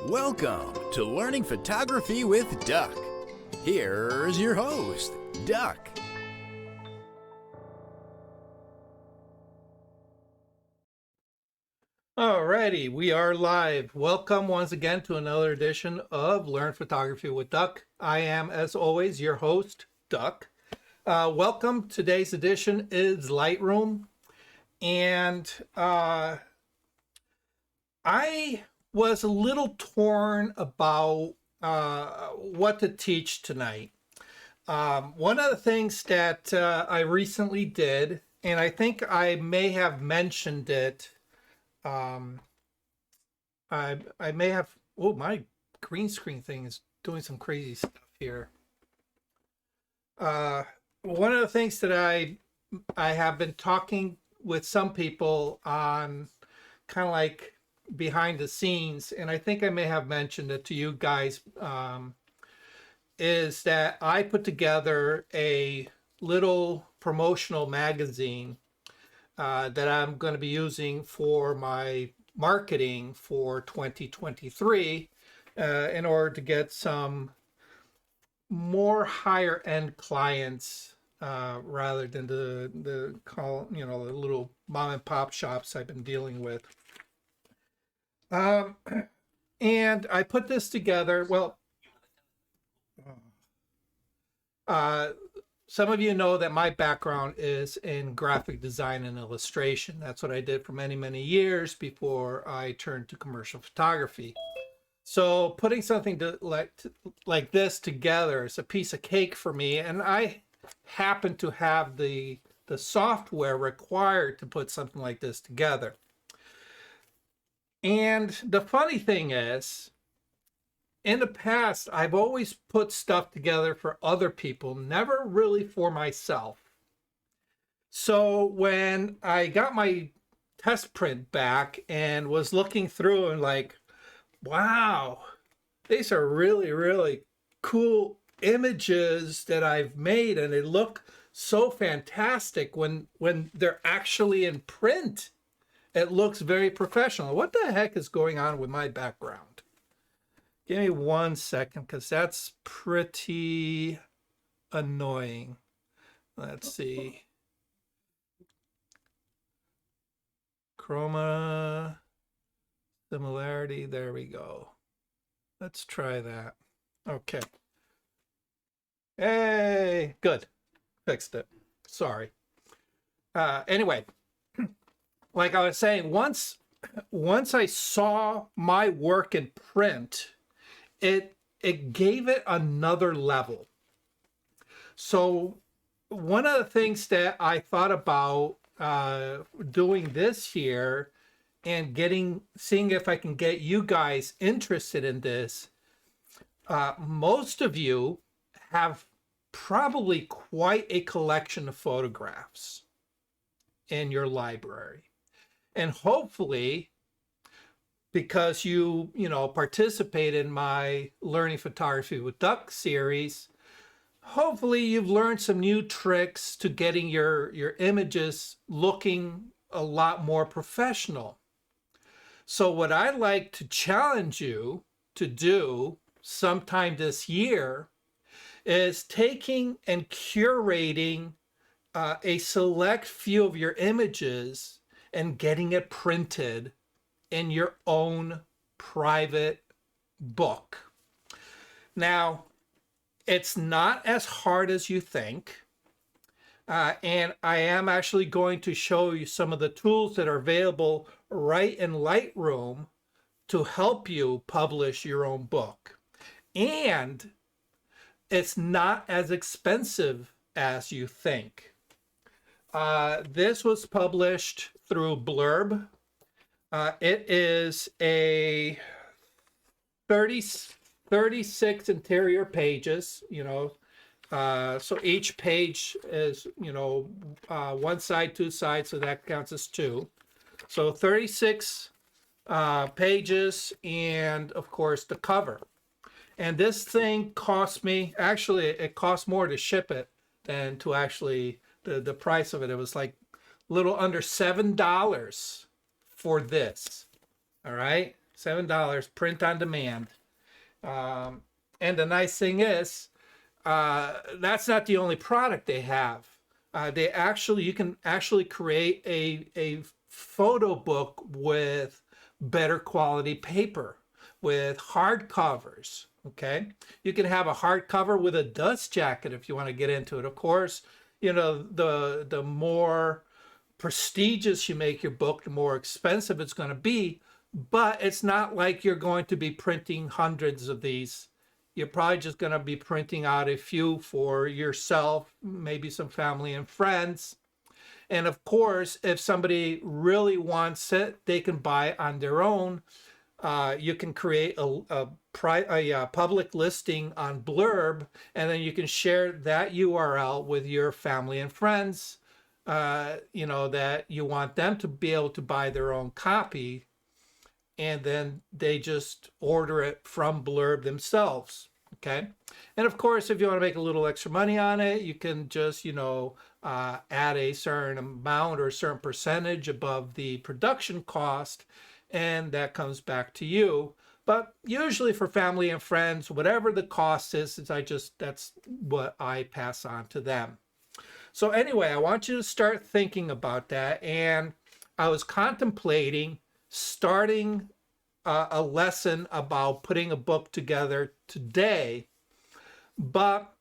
Welcome to Learning Photography with Duck. Here's your host, Duck. Alrighty, we are live. Welcome once again to another edition of Learn Photography with Duck. I am, as always, your host, Duck. Welcome. Today's edition is Lightroom. And I was a little torn about what to teach tonight. One of the things that I recently did, and I think I may have mentioned it, I may have, oh, my green screen thing is doing some crazy stuff here. One of the things that I have been talking with some people on, kind of like behind the scenes, and I think I may have mentioned it to you guys, is that I put together a little promotional magazine that I'm going to be using for my marketing for 2023 in order to get some more higher end clients rather than the little mom and pop shops I've been dealing with. And I put this together. Well, some of you know that my background is in graphic design and illustration. That's what I did for many, many years before I turned to commercial photography. So putting something like this together is a piece of cake for me, and I happen to have the software required to put something like this together. And the funny thing is, in the past, I've always put stuff together for other people, never really for myself. So when I got my test print back and was looking through and like, wow, these are really, really cool images that I've made, and they look so fantastic when they're actually in print. It looks very professional. What the heck is going on with my background? Give me 1 second, because that's pretty annoying. Let's see. Chroma, similarity, there we go. Let's try that. Okay. Hey, good. Fixed it. Sorry. Anyway, like I was saying, once I saw my work in print, it gave it another level. So one of the things that I thought about doing this year and seeing if I can get you guys interested in this, most of you have probably quite a collection of photographs in your library. And hopefully, because you participate in my Learning Photography with Duck series, hopefully you've learned some new tricks to getting your images looking a lot more professional. So what I'd like to challenge you to do sometime this year is taking and curating a select few of your images and getting it printed in your own private book. Now, it's not as hard as you think. And I am actually going to show you some of the tools that are available right in Lightroom to help you publish your own book. And it's not as expensive as you think. This was published through Blurb. It is a 36 interior pages, so each page is, one side, two sides, so that counts as two. So 36 pages, and of course the cover. And this thing cost me, actually it cost more to ship it than to actually, the price of it. It was like a little under $7 for this. All right. $7, print on demand. And the nice thing is, that's not the only product they have. You can actually create a photo book with better quality paper, with hard covers. Okay, you can have a hardcover with a dust jacket if you want to get into it. Of course, the more prestigious you make your book, the more expensive it's going to be. But it's not like you're going to be printing hundreds of these. You're probably just going to be printing out a few for yourself, maybe some family and friends. And of course, if somebody really wants it, they can buy it on their own. You can create a public listing on Blurb, and then you can share that URL with your family and friends, that you want them to be able to buy their own copy, and then they just order it from Blurb themselves. Okay. And of course, if you want to make a little extra money on it, you can just, add a certain amount or a certain percentage above the production cost, and that comes back to you. But usually for family and friends, whatever the cost is, that's what I pass on to them. So anyway, I want you to start thinking about that. And I was contemplating starting a lesson about putting a book together today, but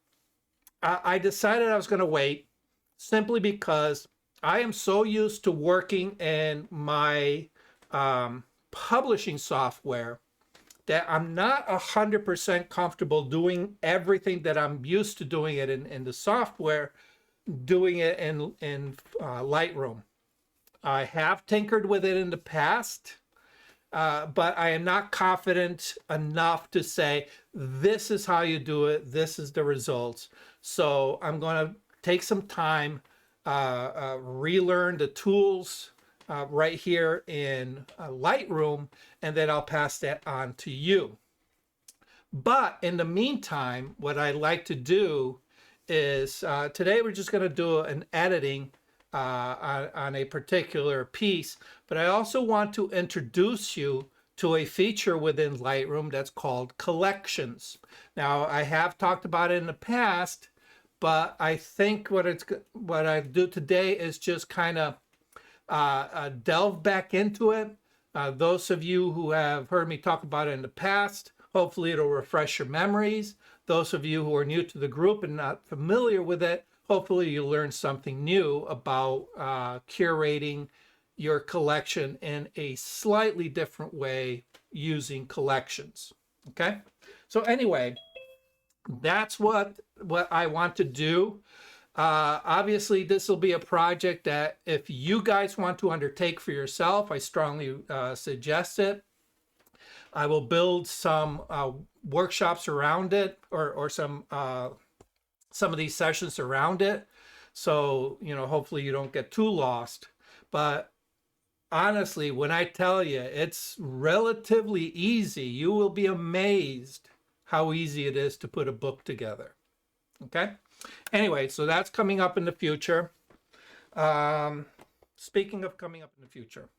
I decided I was going to wait, simply because I am so used to working in my publishing software that I'm not 100% comfortable doing everything that I'm used to doing it in the software, doing it in Lightroom. I have tinkered with it in the past, but I am not confident enough to say, this is how you do it, this is the results. So I'm going to take some time, relearn the tools right here in Lightroom, and then I'll pass that on to you. But in the meantime, what I like to do is, today we're just going to do an editing on a particular piece, but I also want to introduce you to a feature within Lightroom that's called collections. Now, I have talked about it in the past, but I think what I do today is just kind of delve back into it. Those of you who have heard me talk about it in the past, hopefully it'll refresh your memories. Those of you who are new to the group and not familiar with it, hopefully you learn something new about curating your collection in a slightly different way using collections. Okay, so anyway, that's what I want to do. Obviously, this will be a project that if you guys want to undertake for yourself, I strongly suggest it. I will build some workshops around it, or some of these sessions around it. So, hopefully you don't get too lost. But honestly, when I tell you it's relatively easy, you will be amazed how easy it is to put a book together. Okay? Anyway, so that's coming up in the future. Speaking of coming up in the future,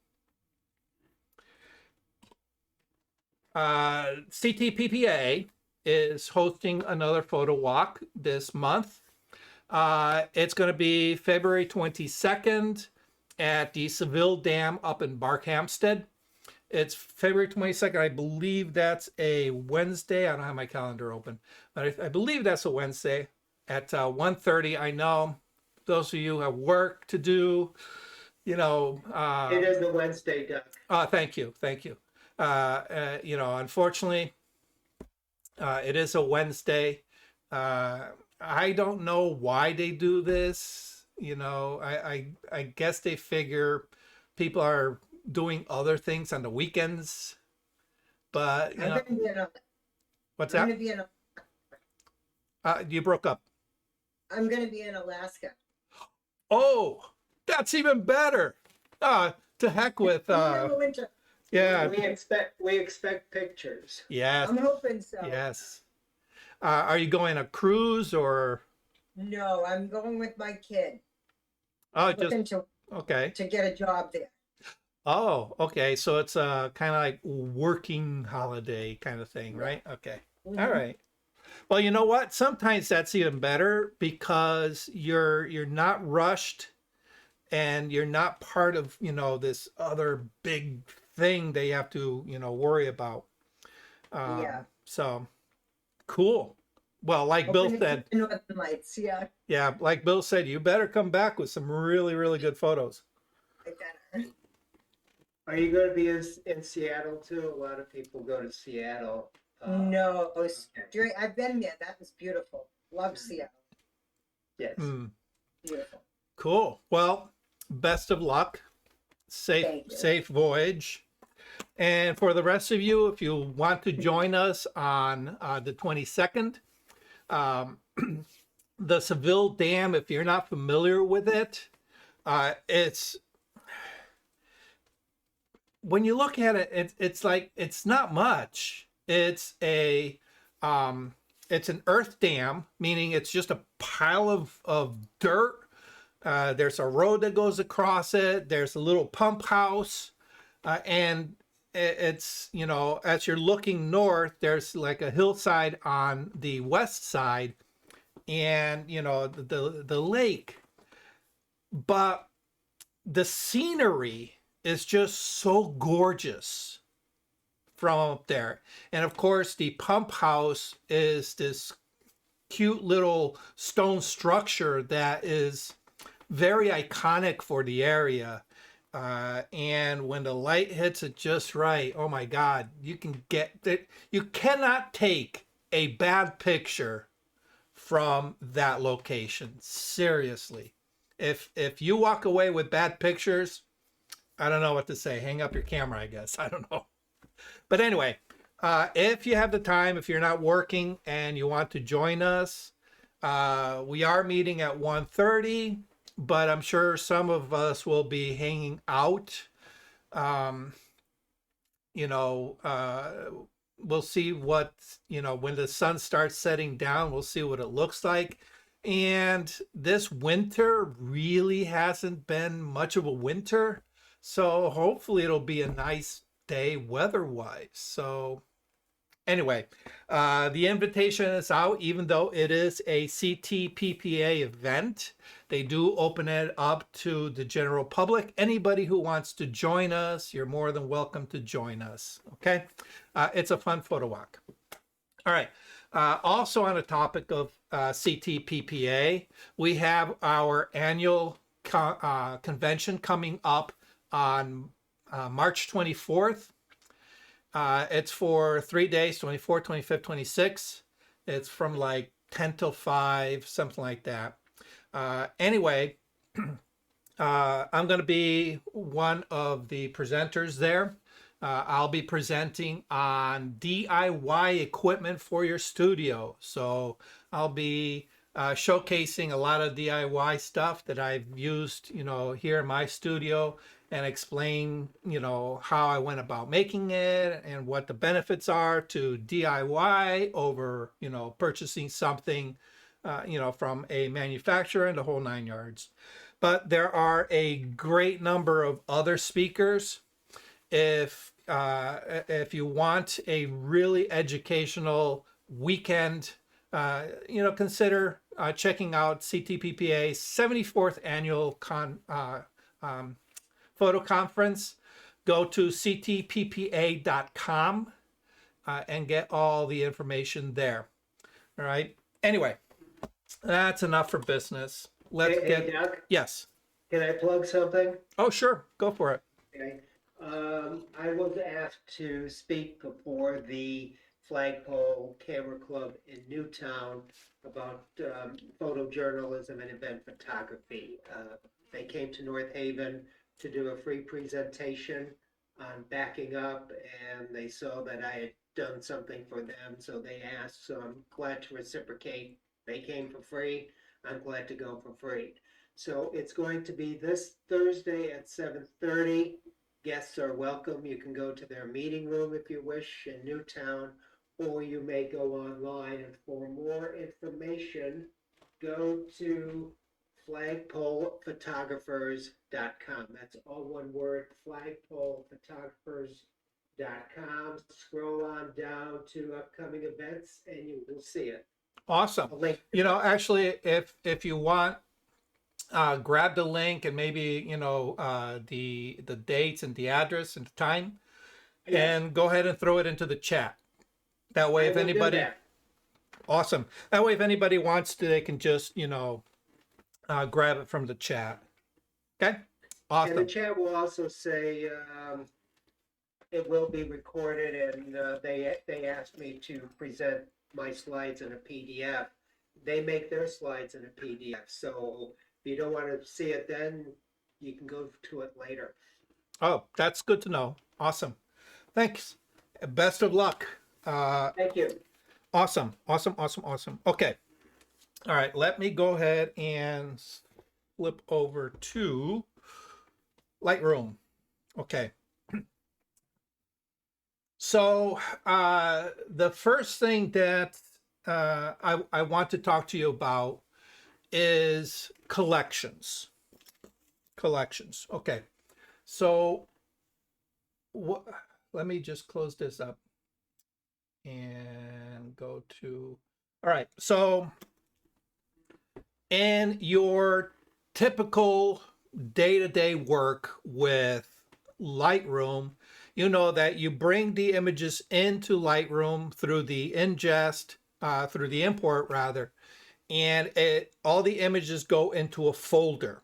CTPPA is hosting another photo walk this month. It's going to be February 22nd at the Seville Dam up in Barkhamsted. It's February 22nd. I believe that's a Wednesday. I don't have my calendar open, but I believe that's a Wednesday at 1:30. I know those of you who have work to do, It is the Wednesday, Doug. Thank you. Unfortunately, it is a Wednesday. I don't know why they do this. I guess they figure people are doing other things on the weekends. But what's that? You broke up. I'm going to be in Alaska. Oh, that's even better. To heck with. Winter. Yeah. We expect pictures. Yes. I'm hoping so. Yes. Are you going a cruise or? No, I'm going with my kid. Oh, Looking okay. to get a job there. Oh, okay. So it's kind of like working holiday kind of thing, Yeah. right? Okay. All Mhm. right. Well, you know what? Sometimes that's even better because you're not rushed and you're not part of, this other big thing they have to, worry about. Yeah. So cool. Well, like Bill Hoping to see said, the Northern Lights. Yeah, yeah, like Bill said, you better come back with some really, really good photos. I better. Are you going to be in Seattle too? A lot of people go to Seattle. No, Okay. I've been there. That was beautiful. Love Seattle. Yes. Hmm. Beautiful. Cool. Well, best of luck. Safe, Thank you. safe voyage. And for the rest of you, if you want to join us on the 22nd, um, the Seville Dam, if you're not familiar with it, it's when you look at it, it's like it's not much. Um, it's an earth dam, meaning it's just a pile of dirt. There's a road that goes across it. There's a little pump house, and it's as you're looking north, there's like a hillside on the west side, and the lake. But the scenery is just so gorgeous from up there. And of course, the pump house is this cute little stone structure that is very iconic for the area. And when the light hits it just right, oh my God, you can get that. You cannot take a bad picture from that location. Seriously. If you walk away with bad pictures, I don't know what to say. Hang up your camera, I guess. I don't know. But anyway, if you have the time, if you're not working and you want to join us, we are meeting at 1:30, but I'm sure some of us will be hanging out. Um, you know, we'll see what, when the sun starts setting down, we'll see what it looks like. And this winter really hasn't been much of a winter. So hopefully it'll be a nice day weather-wise. So anyway, the invitation is out, even though it is a CTPPA event. They do open it up to the general public. Anybody who wants to join us, you're more than welcome to join us. Okay, it's a fun photo walk. All right. Also on the topic of CTPPA, we have our annual convention coming up on March 24th. It's for 3 days, 24, 25, 26. It's from like 10 till 5, something like that. Anyway, I'm going to be one of the presenters there. I'll be presenting on DIY equipment for your studio. So I'll be showcasing a lot of DIY stuff that I've used, here in my studio, and explain, how I went about making it and what the benefits are to DIY over, purchasing something, from a manufacturer and the whole 9 yards. But there are a great number of other speakers. If you want a really educational weekend, consider checking out CTPPA's 74th annual photo conference. Go to ctppa.com and get all the information there. All right. Anyway, that's enough for business. Let's Hey, Doc, Yes. can I plug something? Oh, sure. Go for it. Okay. I was asked to speak before the Flagpole Camera Club in Newtown about photojournalism and event photography. They came to North Haven to do a free presentation on backing up, and they saw that I had done something for them, so they asked. So I'm glad to reciprocate. They came for free. I'm glad to go for free. So it's going to be this Thursday at 7:30. Guests are welcome. You can go to their meeting room if you wish in Newtown, or you may go online. And for more information, go to flagpolephotographers.com. That's all one word, flagpolephotographers.com. Scroll on down to upcoming events and you will see it. Awesome. A link. You know, actually, if you want, grab the link and maybe, you know, the dates and the address and the time, Yes. and go ahead and throw it into the chat. That way, I if will do anybody, that. awesome. That way, if anybody wants to, they can just, you know, grab it from the chat. Okay. And Awesome. the chat will also say it will be recorded, and they asked me to present my slides in a PDF. They make their slides in a PDF, so if you don't want to see it then, you can go to it later. Oh, that's good to know. Awesome. Thanks. Best of luck. Thank you. Awesome. Awesome. Awesome. Awesome. Okay. All right. Let me go ahead and flip over to Lightroom. Okay. So the first thing that I want to talk to you about is collections. Collections. Okay. So let me just close this up and go to, all right. So in your typical day-to-day work with Lightroom, you know that you bring the images into Lightroom through the ingest, through the import rather, and all the images go into a folder.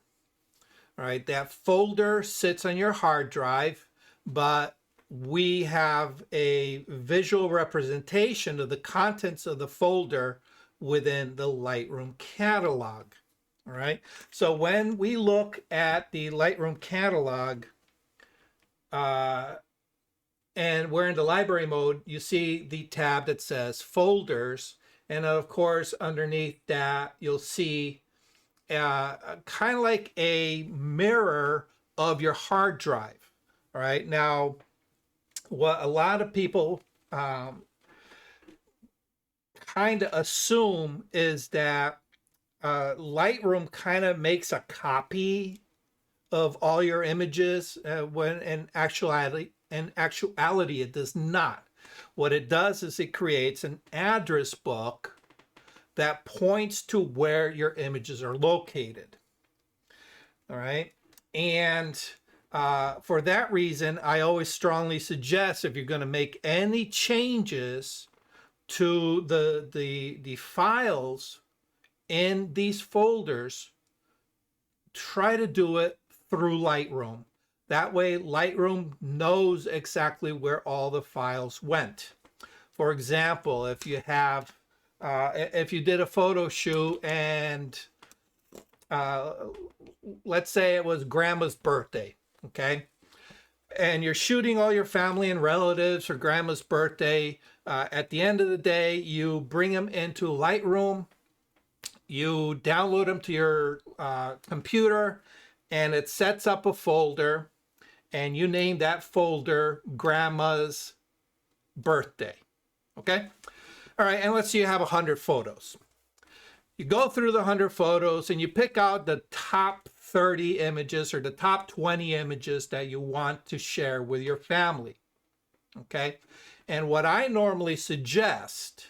All right, that folder sits on your hard drive, but we have a visual representation of the contents of the folder within the Lightroom catalog. All right, so when we look at the Lightroom catalog, and we're in the library mode, you see the tab that says folders. And of course, underneath that, you'll see kind of like a mirror of your hard drive. All right. Now, what a lot of people kind of assume is that Lightroom kind of makes a copy of all your images when in actuality, it does not. What it does is it creates an address book that points to where your images are located. All right. And for that reason, I always strongly suggest if you're going to make any changes to the files in these folders, try to do it through Lightroom. That way, Lightroom knows exactly where all the files went. For example, if you have, if you did a photo shoot and let's say it was grandma's birthday, okay? And you're shooting all your family and relatives for grandma's birthday. At the end of the day, you bring them into Lightroom, you download them to your computer, and it sets up a folder, and you name that folder Grandma's Birthday. Okay? All right, and let's say you have 100 photos. You go through the 100 photos and you pick out the top 30 images or the top 20 images that you want to share with your family. Okay? And what I normally suggest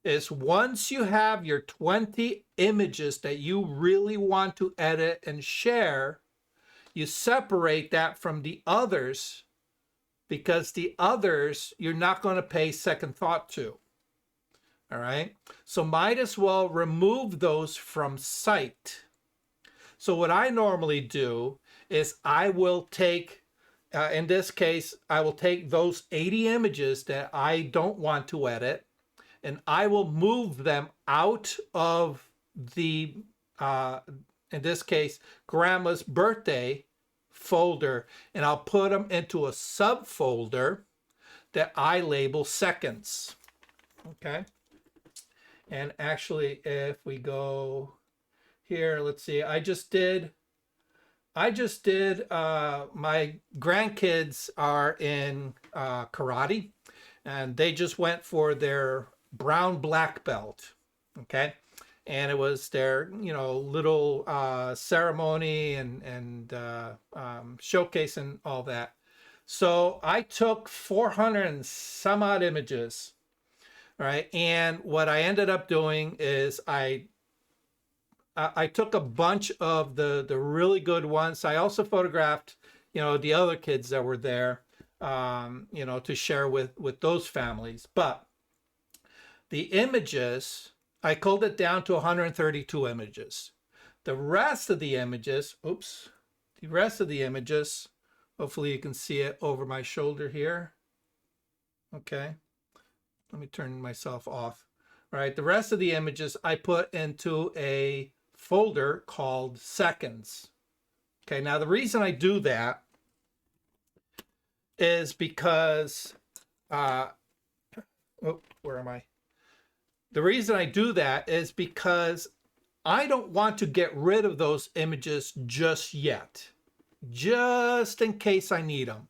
is once you have your 20 images that you really want to edit and share, you separate that from the others, because the others you're not going to pay second thought to. All right. So might as well remove those from sight. So what I normally do is I will take, in this case, I will take those 80 images that I don't want to edit, and I will move them out of the, in this case, Grandma's Birthday folder, and I'll put them into a subfolder that I label Seconds. Okay. And actually, if we go here, let's see, I just did, my grandkids are in karate, and they just went for their brown black belt. Okay. and it was their, little ceremony and showcase and all that. So I took 400 and some odd images, right? And what I ended up doing is I took a bunch of the really good ones. I also photographed, the other kids that were there, to share with those families. But the images, I culled it down to 132 images. The rest of the images, hopefully you can see it over my shoulder here. Okay, let me turn myself off. All right, the rest of the images I put into a folder called seconds. Okay, now the reason I do that is because, where am I? The reason I do that is because I don't want to get rid of those images just yet, just in case I need them.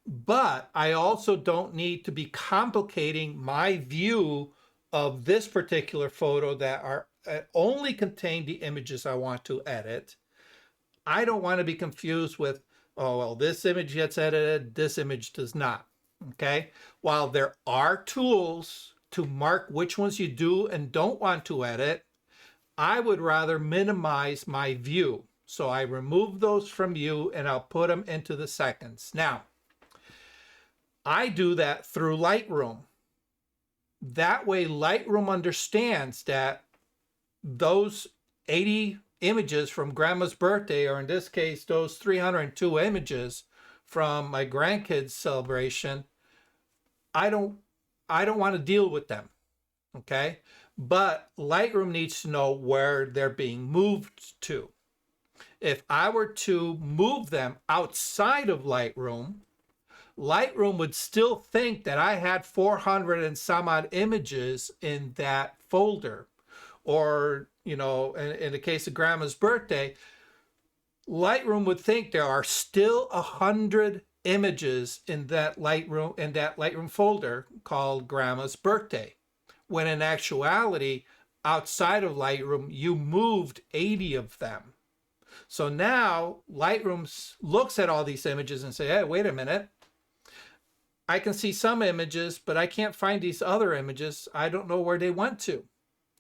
But I also don't need to be complicating my view of this particular photo that are only contain the images I want to edit. I don't want to be confused with, oh, well, this image gets edited, this image does not. Okay. While there are tools to mark which ones you do and don't want to edit, I would rather minimize my view. So I remove those from view and I'll put them into the seconds. Now, I do that through Lightroom. That way Lightroom understands that those 80 images from Grandma's birthday, or in this case, those 302 images from my grandkids' celebration, I don't want to deal with them, okay? But Lightroom needs to know where they're being moved to. If I were to move them outside of Lightroom, Lightroom would still think that I had 400 and some odd images in that folder. Or, in the case of Grandma's birthday, Lightroom would think there are still 100 images in that Lightroom folder called Grandma's birthday, when in actuality, outside of Lightroom, you moved 80 of them. So now Lightroom looks at all these images and say, hey, wait a minute. I can see some images, but I can't find these other images. I don't know where they went to.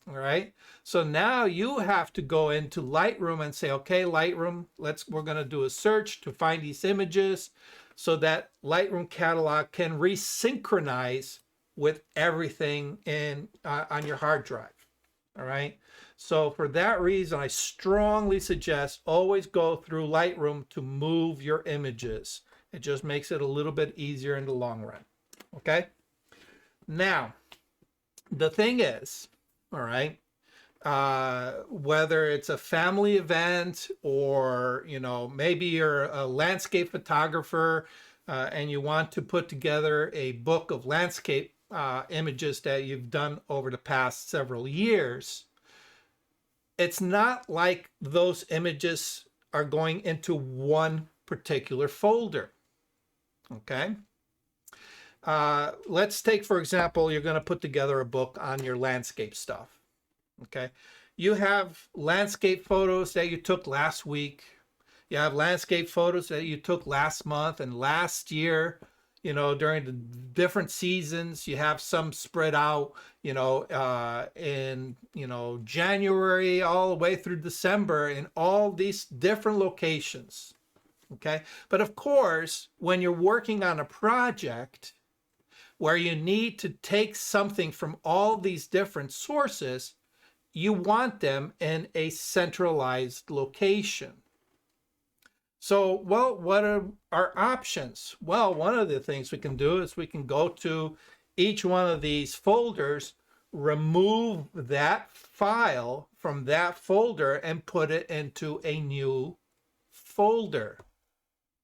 All right. So now you have to go into Lightroom and say, okay, Lightroom, we're going to do a search to find these images so that Lightroom catalog can resynchronize with everything on your hard drive. All right. So for that reason, I strongly suggest always go through Lightroom to move your images. It just makes it a little bit easier in the long run. Okay. Now, the thing is, all right, whether it's a family event or, maybe you're a landscape photographer and you want to put together a book of landscape images that you've done over the past several years, it's not like those images are going into one particular folder. Okay. Let's take, for example, you're going to put together a book on your landscape stuff. Okay. You have landscape photos that you took last week. You have landscape photos that you took last month and last year, during the different seasons. You have some spread out, in, January all the way through December in all these different locations. Okay. But of course, when you're working on a project where you need to take something from all these different sources, you want them in a centralized location. So, well, what are our options? Well, one of the things we can do is we can go to each one of these folders, remove that file from that folder and put it into a new folder,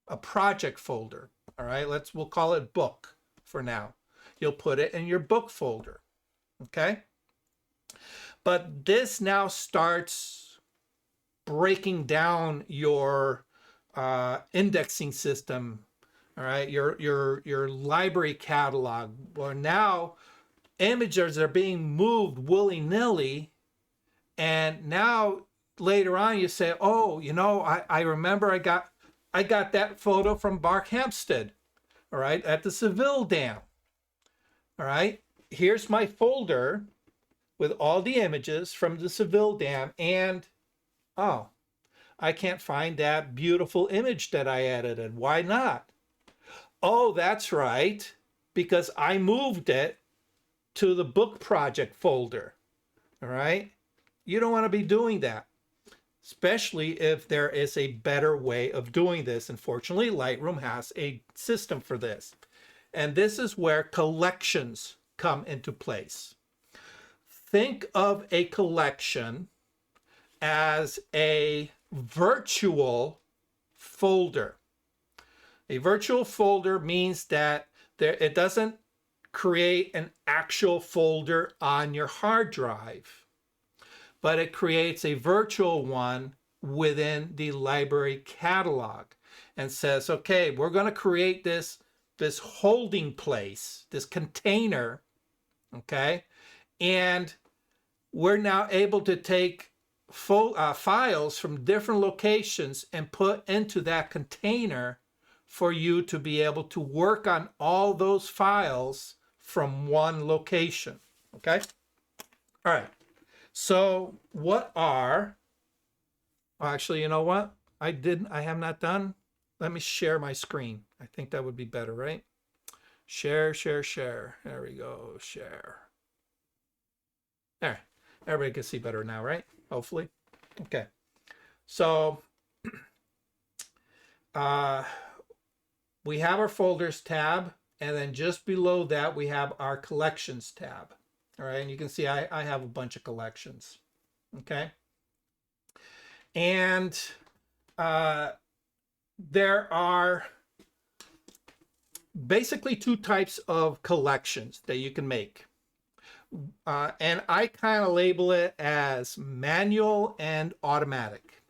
a project folder. All right, we'll call it book for now. You'll put it in your book folder. Okay. But this now starts breaking down your indexing system. All right, your library catalog, where now images are being moved willy-nilly And now later on you say, oh, I remember I got that photo from Barkhamsted, all right, at the Seville Dam. All right, here's my folder with all the images from the Seville Dam, and oh, I can't find that beautiful image that I edited. Why not? Oh, that's right, because I moved it to the book project folder. All right, you don't want to be doing that, especially if there is a better way of doing this. Unfortunately, Lightroom has a system for this. And this is where collections come into place. Think of a collection as a virtual folder. A virtual folder means that it doesn't create an actual folder on your hard drive, but it creates a virtual one within the library catalog and says, okay, we're going to create this holding place, this container, okay? And we're now able to take files from different locations and put into that container for you to be able to work on all those files from one location, okay? All right, so what are, actually, you know what? I have not done. Let me share my screen. I think that would be better, right? Share. There we go, share. There, everybody can see better now, right? Hopefully. Okay, so we have our folders tab, and then just below that we have our collections tab. All right, and you can see I have a bunch of collections. Okay, and there are basically two types of collections that you can make. And I kind of label it as manual and automatic.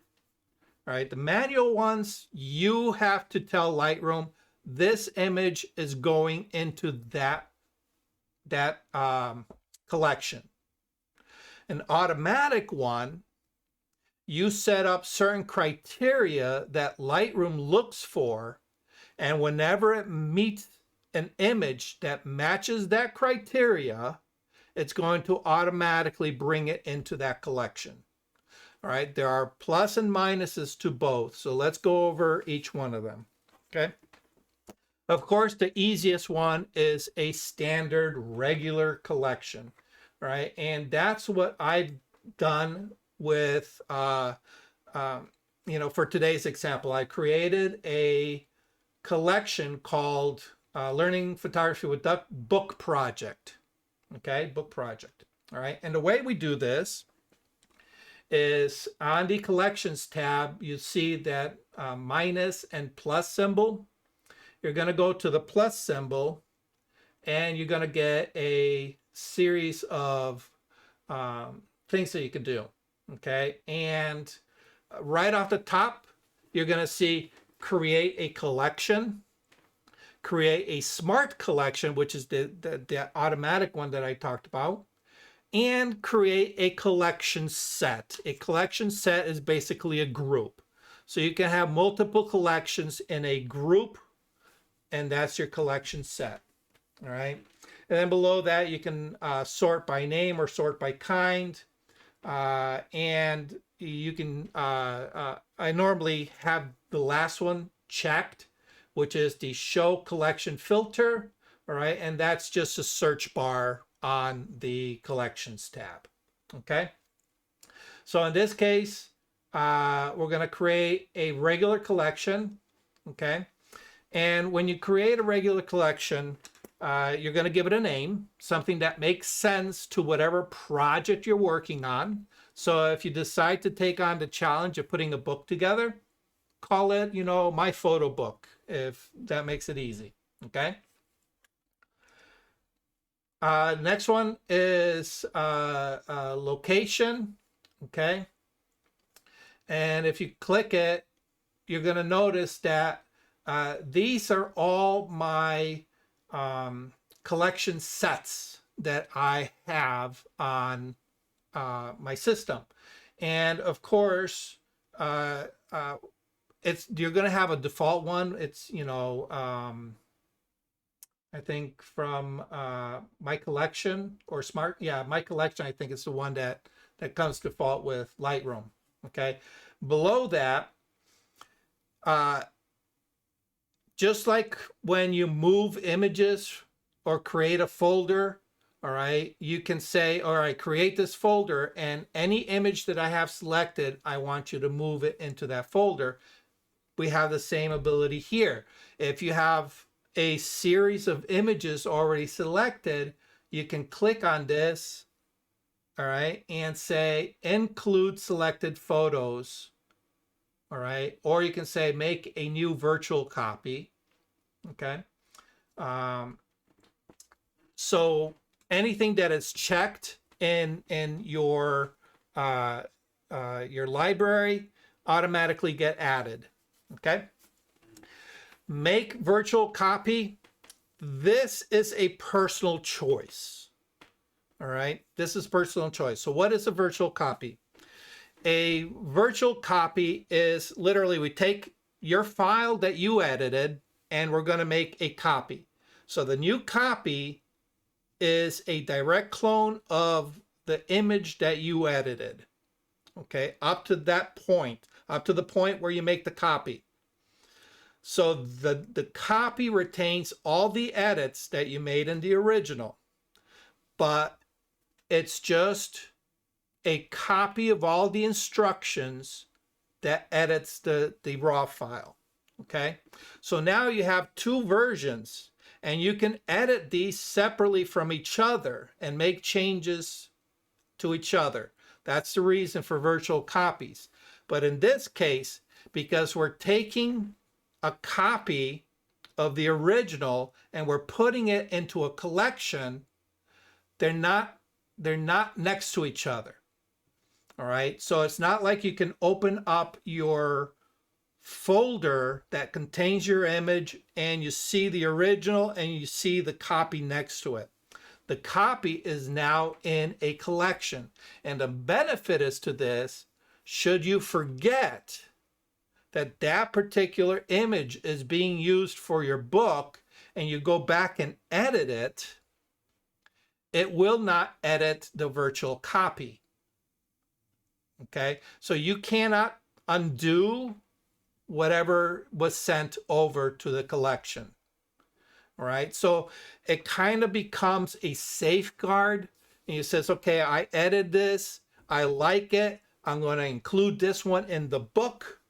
All right, the manual ones, you have to tell Lightroom this image is going into that collection. An automatic one, you set up certain criteria that Lightroom looks for, and whenever it meets an image that matches that criteria, it's going to automatically bring it into that collection. All right, there are plus and minuses to both, so let's go over each one of them, okay? Of course, the easiest one is a standard regular collection, right? And that's what I've done with, for today's example. I created a collection called Learning Photography with Duck Book Project, okay? Book Project, all right? And the way we do this is on the collections tab, you see that minus and plus symbol. You're going to go to the plus symbol, and you're going to get a series of things that you can do, okay? And right off the top, you're going to see create a collection, create a smart collection, which is the automatic one that I talked about, and create a collection set. A collection set is basically a group. So you can have multiple collections in a group, and that's your collection set. All right. And then below that, you can sort by name or sort by kind. And you can, I normally have the last one checked, which is the show collection filter. All right. And that's just a search bar on the collections tab. Okay. So in this case, we're going to create a regular collection. Okay. And when you create a regular collection, you're going to give it a name, something that makes sense to whatever project you're working on. So if you decide to take on the challenge of putting a book together, call it, my photo book, if that makes it easy. Okay. Next one is location. Okay. And if you click it, you're going to notice that these are all my collection sets that I have on my system. And of course, you're going to have a default one. It's, I think from My Collection or My Collection, I think it's the one that comes default with Lightroom. Okay. Below that, just like when you move images or create a folder, all right, you can say, all right, create this folder, and any image that I have selected, I want you to move it into that folder. We have the same ability here. If you have a series of images already selected, you can click on this, all right, and say include selected photos, all right, or you can say make a new virtual copy. Okay. So anything that is checked in your library automatically get added. Okay. Make virtual copy. This is a personal choice. All right. This is personal choice. So what is a virtual copy? A virtual copy is literally we take your file that you edited and we're going to make a copy. So the new copy is a direct clone of the image that you edited. Okay, up to that point, up to the point where you make the copy. So the copy retains all the edits that you made in the original, but it's just a copy of all the instructions that edits the raw file. Okay, so now you have two versions, and you can edit these separately from each other and make changes to each other. That's the reason for virtual copies. But in this case, because we're taking a copy of the original and we're putting it into a collection, they're not next to each other. All right, so it's not like you can open up your folder that contains your image and you see the original and you see the copy next to it. The copy is now in a collection, and the benefit is to this, should you forget that that particular image is being used for your book and you go back and edit it, it will not edit the virtual copy. Okay, so you cannot undo whatever was sent over to the collection. All right, so it kind of becomes a safeguard, and you says, okay, I edited this, I like it, I'm going to include this one in the book.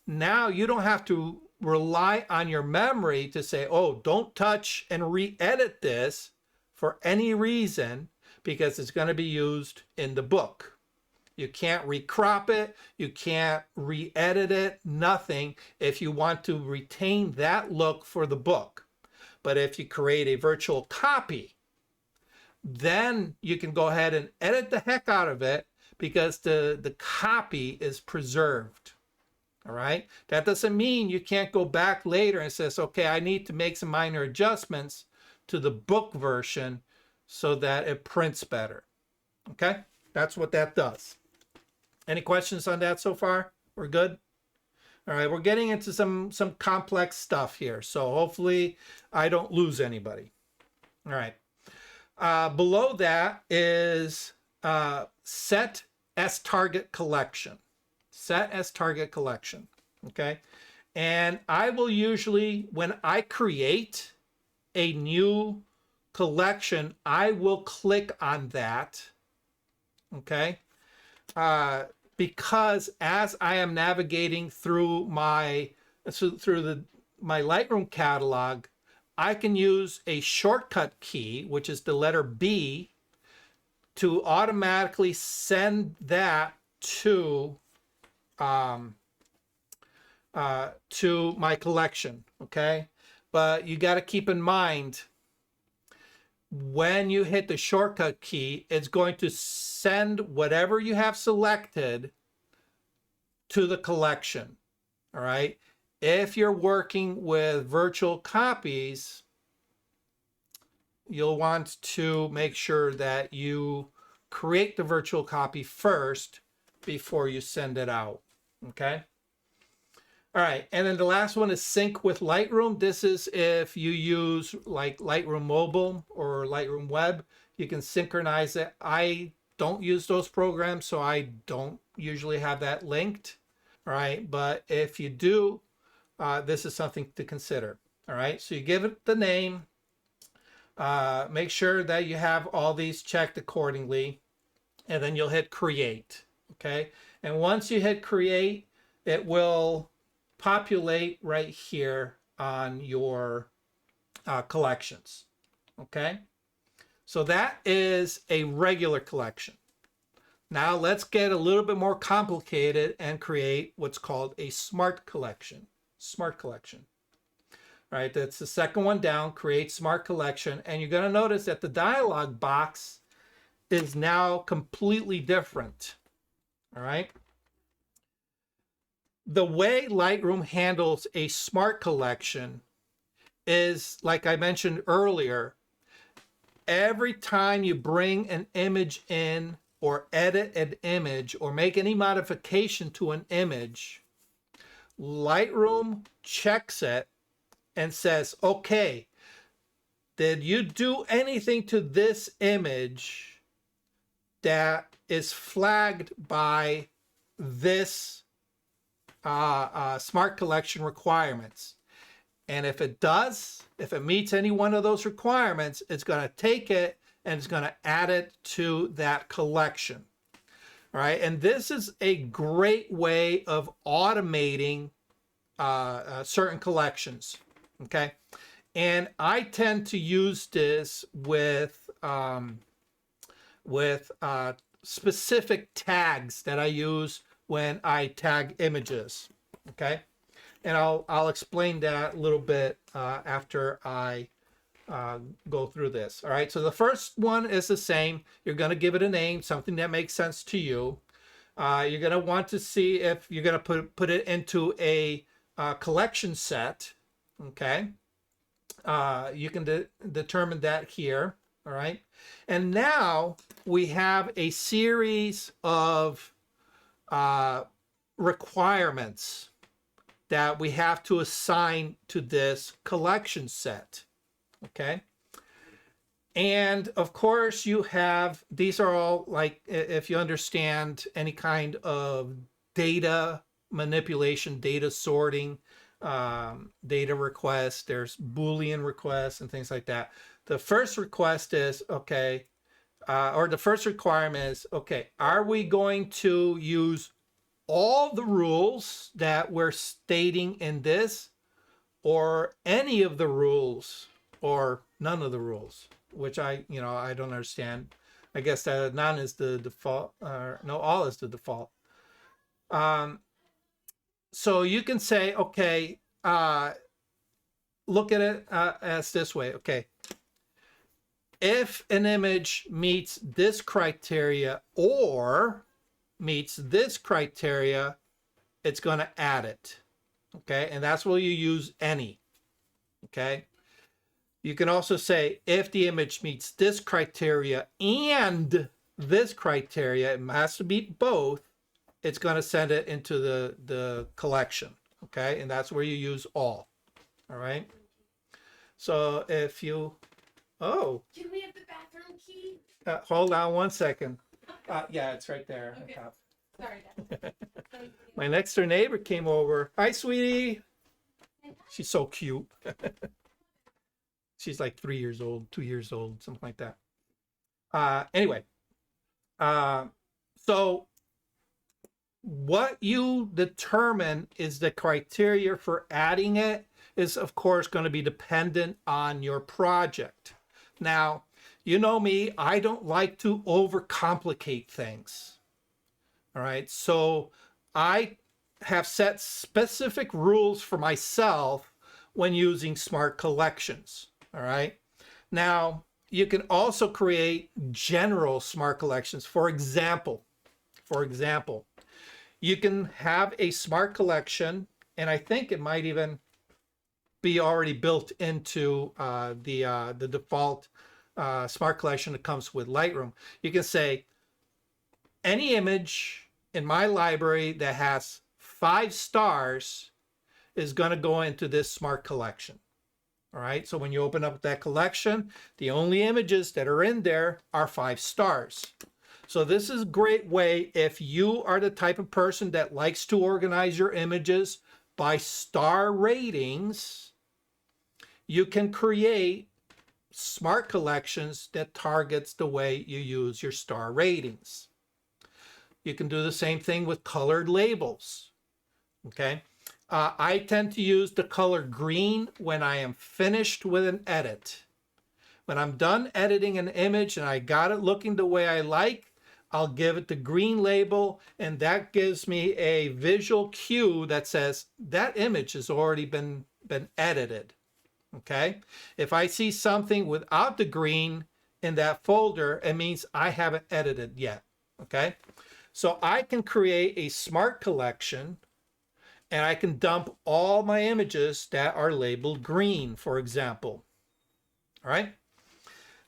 Now you don't have to rely on your memory to say, oh, don't touch and re-edit this for any reason, because it's going to be used in the book. You can't recrop it, you can't re-edit it, nothing, if you want to retain that look for the book. But if you create a virtual copy, then you can go ahead and edit the heck out of it because the copy is preserved. All right. That doesn't mean you can't go back later and says, okay, I need to make some minor adjustments to the book version so that it prints better. Okay. That's what that does. Any questions on that so far? We're good? All right, we're getting into some complex stuff here, so hopefully I don't lose anybody. All right. Below that is set as target collection. Set as target collection, okay? And I will usually, when I create a new collection, I will click on that, okay? Because as I am navigating through my Lightroom catalog, I can use a shortcut key, which is the letter B, to automatically send that to my collection. Okay, but you got to keep in mind, when you hit the shortcut key, it's going to send whatever you have selected to the collection. All right. If you're working with virtual copies, you'll want to make sure that you create the virtual copy first before you send it out. Okay. All right. And then the last one is sync with Lightroom. This is if you use like Lightroom Mobile or Lightroom Web, you can synchronize it. I don't use those programs, so I don't usually have that linked. All right. But if you do, this is something to consider. All right. So you give it the name. Make sure that you have all these checked accordingly, and then you'll hit create. Okay. And once you hit create, it will populate right here on your collections. Okay. So that is a regular collection. Now let's get a little bit more complicated and create what's called a smart collection. Smart collection. All right, that's the second one down, create smart collection. And you're going to notice that the dialog box is now completely different. All right. The way Lightroom handles a smart collection is, like I mentioned earlier, every time you bring an image in or edit an image or make any modification to an image, Lightroom checks it and says, okay, did you do anything to this image that is flagged by this smart collection requirements? And if it does, if it meets any one of those requirements, it's going to take it and it's going to add it to that collection. All right. And this is a great way of automating certain collections. Okay. And I tend to use this with specific tags that I use when I tag images. Okay. And I'll explain that a little bit after I go through this. All right. So the first one is the same. You're going to give it a name, something that makes sense to you. You're going to want to see if you're going to put it into a collection set. Okay. You can determine that here. All right. And now we have a series of requirements that we have to assign to this collection set. Okay. And of course you have, these are all like, if you understand any kind of data manipulation, data sorting, data requests, there's Boolean requests and things like that. The first request is, okay, or the first requirement is, okay, are we going to use all the rules that we're stating in this, or any of the rules, or none of the rules, which I don't understand. I guess that none is the default, or no, all is the default. So you can say, okay, look at it as this way. Okay, if an image meets this criteria or meets this criteria, it's going to add it. Okay, and that's where you use any. Okay, you can also say if the image meets this criteria and this criteria, it has to meet both, it's going to send it into the collection. Okay, and that's where you use all. All right, so if you, oh, Can we have the bathroom key? hold on one second. Yeah, it's right there. Okay. On top. Sorry, Dad. My next door neighbor came over. Hi, sweetie. She's so cute. She's like 3 years old, 2 years old, something like that. Anyway, so what you determine is the criteria for adding it is, of course, going to be dependent on your project. Now, you know me, I don't like to overcomplicate things. All right, so I have set specific rules for myself when using smart collections. All right, now you can also create general smart collections. For example, you can have a smart collection, and I think it might even be already built into the default smart collection that comes with Lightroom. You can say, any image in my library that has 5 stars is going to go into this smart collection. All right, so when you open up that collection, the only images that are in there are 5 stars. So this is a great way if you are the type of person that likes to organize your images by star ratings. You can create smart collections that targets the way you use your star ratings. You can do the same thing with colored labels. Okay. I tend to use the color green when I am finished with an edit. When I'm done editing an image and I got it looking the way I like, I'll give it the green label, and that gives me a visual cue that says that image has already been edited. Okay. If I see something without the green in that folder, it means I haven't edited yet. Okay. So I can create a smart collection, and I can dump all my images that are labeled green, for example. All right.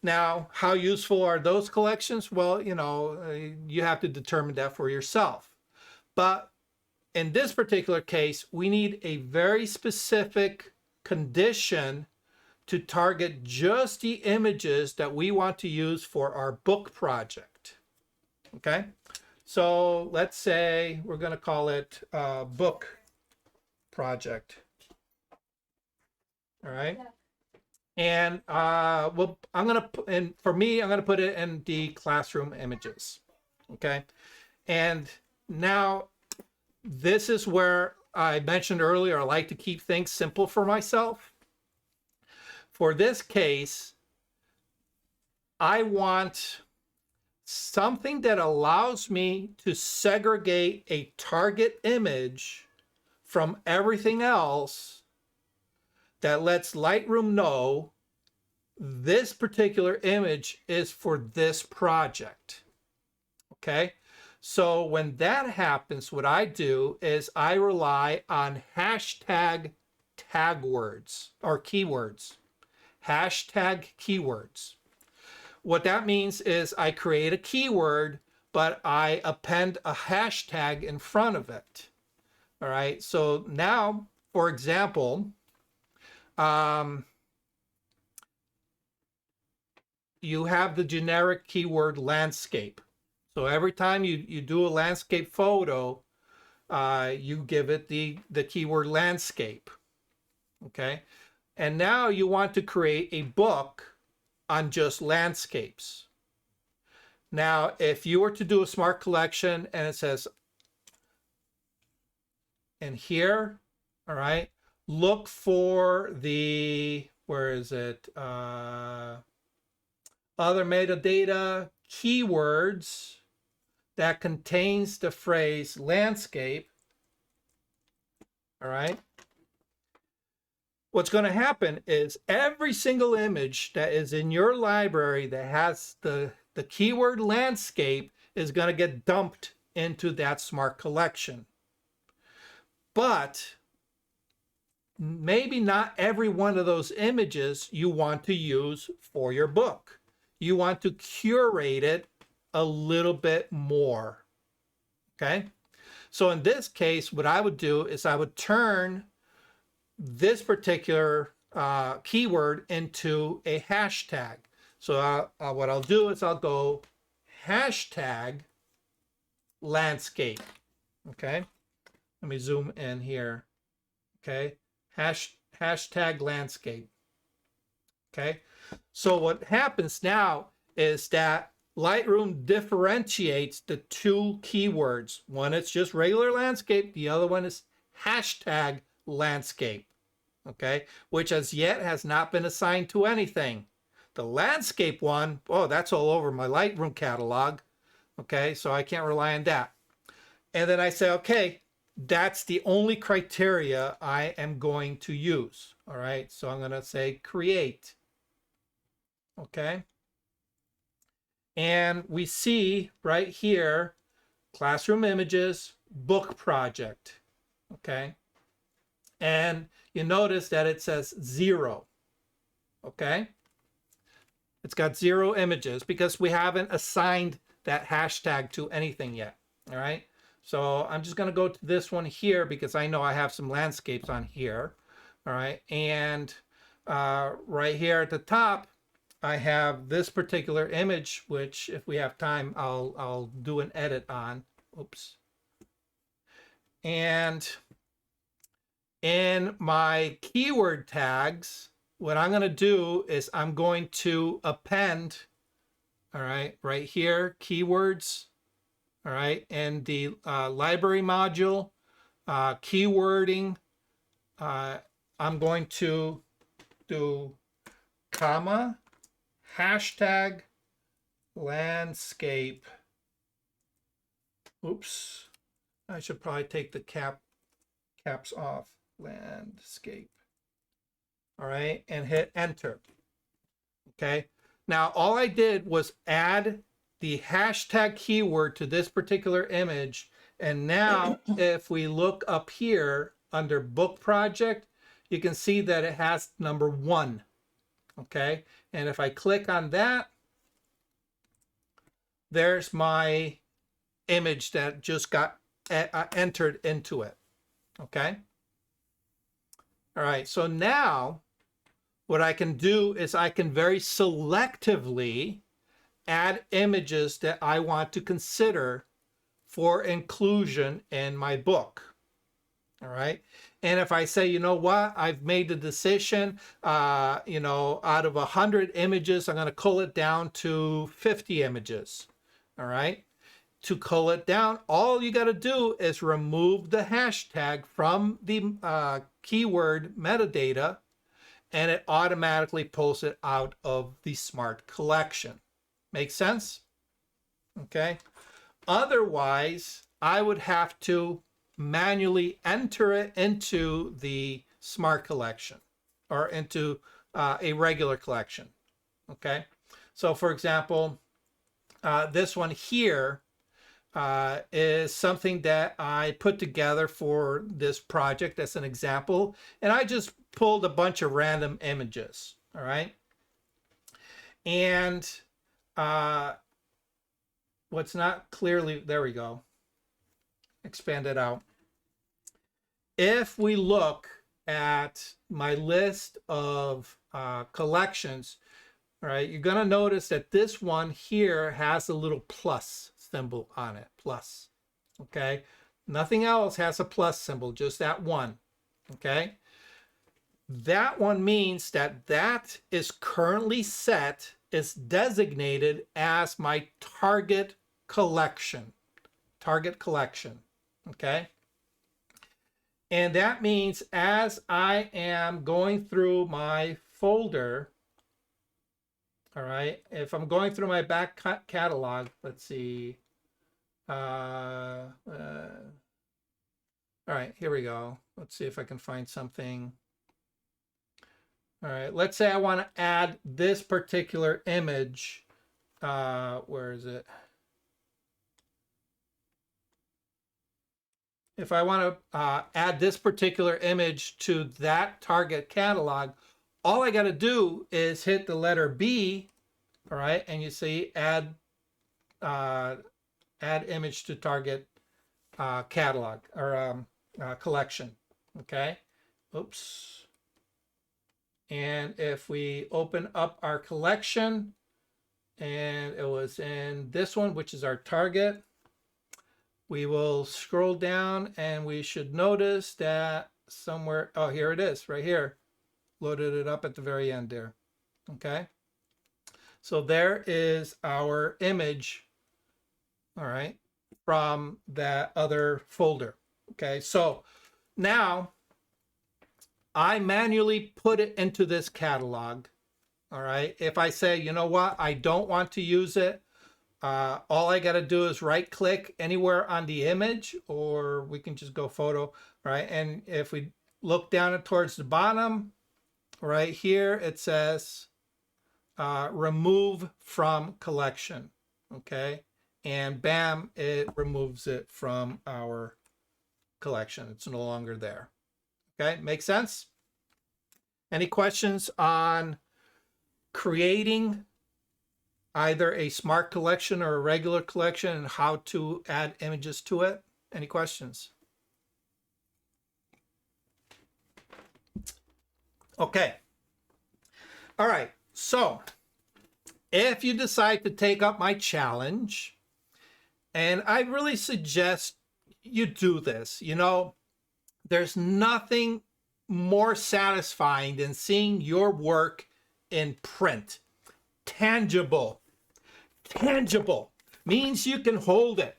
Now, how useful are those collections? Well, you have to determine that for yourself. But in this particular case, we need a very specific condition to target just the images that we want to use for our book project. Okay. So let's say we're going to call it book project. All right. And well, I'm going to put in, for me, I'm going to put it in the classroom images. Okay. And now this is where I mentioned earlier, I like to keep things simple for myself. For this case, I want something that allows me to segregate a target image from everything else, that lets Lightroom know this particular image is for this project. Okay. So when that happens, what I do is I rely on hashtag tag words or keywords. Hashtag keywords. What that means is I create a keyword, but I append a hashtag in front of it. All right. So now, for example, you have the generic keyword landscape. So every time you do a landscape photo, you give it the keyword landscape. Okay. And now you want to create a book on just landscapes. Now, if you were to do a smart collection and it says, and here, all right, look for the, where is it? Other metadata keywords that contains the phrase landscape. All right. What's going to happen is every single image that is in your library that has the keyword landscape is going to get dumped into that smart collection. But maybe not every one of those images you want to use for your book. You want to curate it a little bit more. Okay. So in this case, what I would do is I would turn this particular keyword into a hashtag. So what I'll do is I'll go hashtag landscape. Okay. Let me zoom in here. Okay. Hashtag landscape. Okay. So what happens now is that Lightroom differentiates the two keywords. One is just regular landscape. The other one is hashtag landscape. Okay. Which as yet has not been assigned to anything. The landscape one, oh, that's all over my Lightroom catalog. Okay. So I can't rely on that. And then I say, okay, that's the only criteria I am going to use. All right. So I'm going to say create. Okay. And we see right here, classroom images, book project. Okay. And you notice that it says 0. Okay. It's got 0 images because we haven't assigned that hashtag to anything yet. All right. So I'm just going to go to this one here because I know I have some landscapes on here. All right. And right here at the top, I have this particular image, which if we have time, I'll do an edit on. Oops. And in my keyword tags, what I'm going to do is I'm going to append, all right, right here, keywords, all right, and the library module, keywording, I'm going to do comma, hashtag, landscape. Oops, I should probably take the caps off. Landscape. All right, and hit enter. Okay, now all I did was add the hashtag keyword to this particular image, and now if we look up here under book project, you can see that it has number 1. Okay, and if I click on that, there's my image that just got entered into it. Okay. All right, so now what I can do is I can very selectively add images that I want to consider for inclusion in my book. All right. And if I say, you know what, I've made the decision, you know, out of 100 images, I'm going to cull it down to 50 images. All right. To cull it down, all you got to do is remove the hashtag from the keyword metadata, and it automatically pulls it out of the smart collection. Make sense? Okay. Otherwise, I would have to manually enter it into the smart collection or into a regular collection. Okay. So for example, this one here is something that I put together for this project as an example. And I just pulled a bunch of random images. All right. And what's not clearly, there we go. Expand it out. If we look at my list of collections, all right, you're going to notice that this one here has a little plus symbol on it, plus. Okay, nothing else has a plus symbol, just that one. Okay, that one means that that is currently set, is designated as my target collection. Target collection. Okay. And that means as I am going through my folder, all right, if I'm going through my back catalog, let's see. All right, here we go. Let's see if I can find something. All right, let's say I want to add this particular image. Where is it? If I want to add this particular image to that target catalog, all I got to do is hit the letter B, all right, and you see add image to target catalog or collection, okay? Oops. And if we open up our collection, and it was in this one, which is our target, we will scroll down and we should notice that somewhere, oh, here it is, right here. Loaded it up at the very end there. Okay. So there is our image, all right, from that other folder. Okay. So now I manually put it into this catalog. All right. If I say, you know what, I don't want to use it, all I got to do is right click anywhere on the image, or we can just go photo, right? And if we look down towards the bottom, right here, it says remove from collection, okay? And bam, it removes it from our collection. It's no longer there. Okay, make sense? Any questions on creating either a smart collection or a regular collection and how to add images to it? Any questions? Okay. All right. So if you decide to take up my challenge, and I really suggest you do this, you know, there's nothing more satisfying than seeing your work in print. Tangible. Tangible means you can hold it.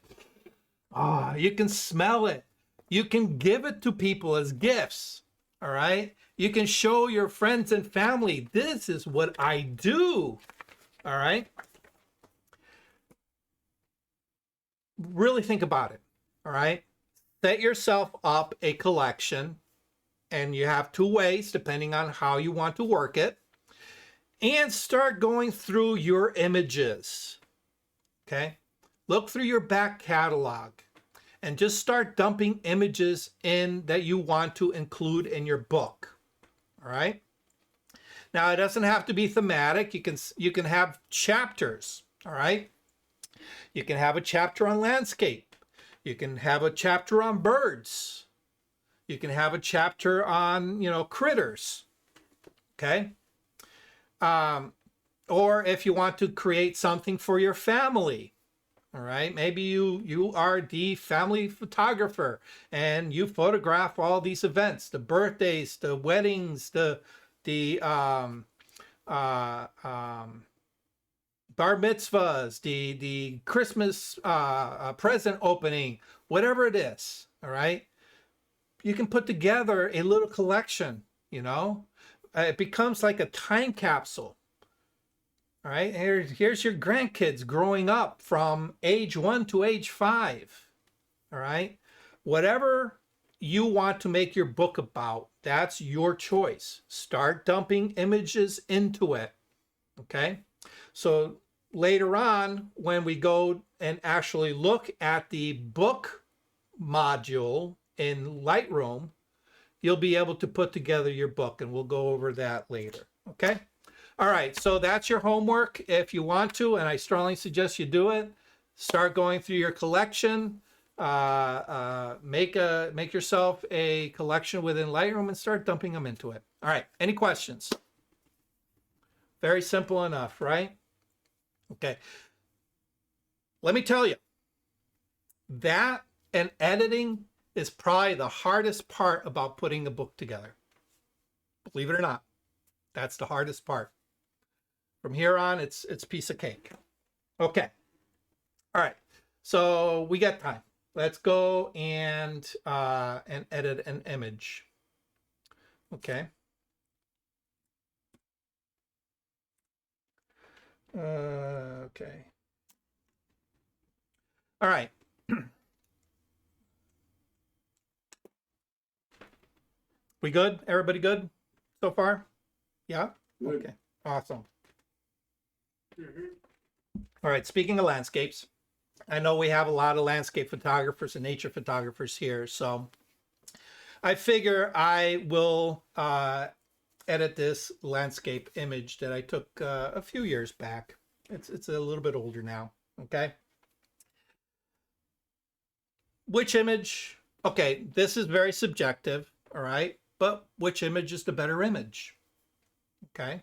You can smell it. You can give it to people as gifts. All right. You can show your friends and family, this is what I do. All right. Really think about it. All right. Set yourself up a collection, and you have two ways depending on how you want to work it, and start going through your images. Okay. Look through your back catalog and just start dumping images in that you want to include in your book. All right. Now it doesn't have to be thematic. You can have chapters. All right. You can have a chapter on landscape. You can have a chapter on birds. You can have a chapter on, you know, critters. Okay. Or if you want to create something for your family. All right. Maybe you are the family photographer and you photograph all these events, the birthdays, the weddings, the bar mitzvahs, the Christmas present opening, whatever it is. All right. You can put together a little collection, you know, it becomes like a time capsule. All right, here's your grandkids growing up from age 1 to age 5. All right, whatever you want to make your book about, that's your choice. Start dumping images into it. Okay, so later on, when we go and actually look at the book module in Lightroom, you'll be able to put together your book, and we'll go over that later. Okay. All right, so that's your homework. If you want to, and I strongly suggest you do it, start going through your collection, make yourself a collection within Lightroom and start dumping them into it. All right, any questions? Very simple enough, right? Okay. Let me tell you, that and editing is probably the hardest part about putting a book together. Believe it or not, that's the hardest part. From here on, it's piece of cake. Okay. All right. So we got time. Let's go and edit an image. Okay. Okay. All right. We good? Everybody good so far? Yeah? Okay. Awesome. All right, speaking of landscapes, I know we have a lot of landscape photographers and nature photographers here, so I figure I will edit this landscape image that I took a few years back. It's a little bit older now, okay? Which image? Okay, this is very subjective, all right? But which image is the better image? Okay.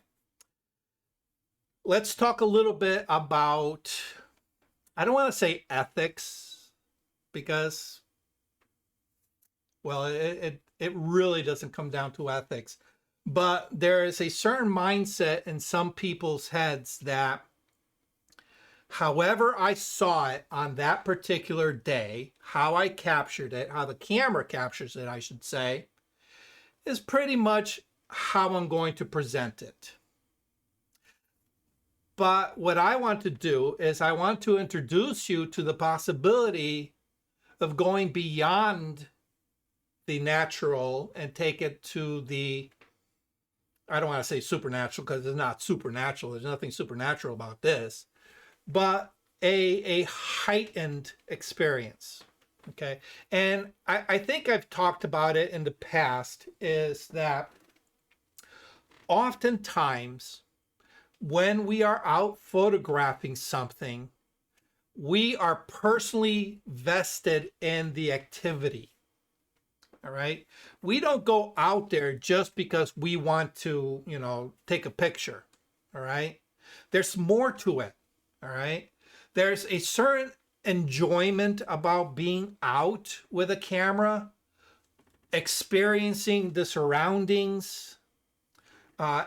Let's talk a little bit about, I don't want to say ethics, because, well, it really doesn't come down to ethics. But there is a certain mindset in some people's heads that however I saw it on that particular day, how I captured it, how the camera captures it, I should say, is pretty much how I'm going to present it. But what I want to do is I want to introduce you to the possibility of going beyond the natural and take it to the, I don't want to say supernatural because it's not supernatural. There's nothing supernatural about this, but a heightened experience. Okay. And I think I've talked about it in the past, is that oftentimes when we are out photographing something, we are personally vested in the activity. All right. We don't go out there just because we want to, take a picture. All right. There's more to it. All right. There's a certain enjoyment about being out with a camera, experiencing the surroundings,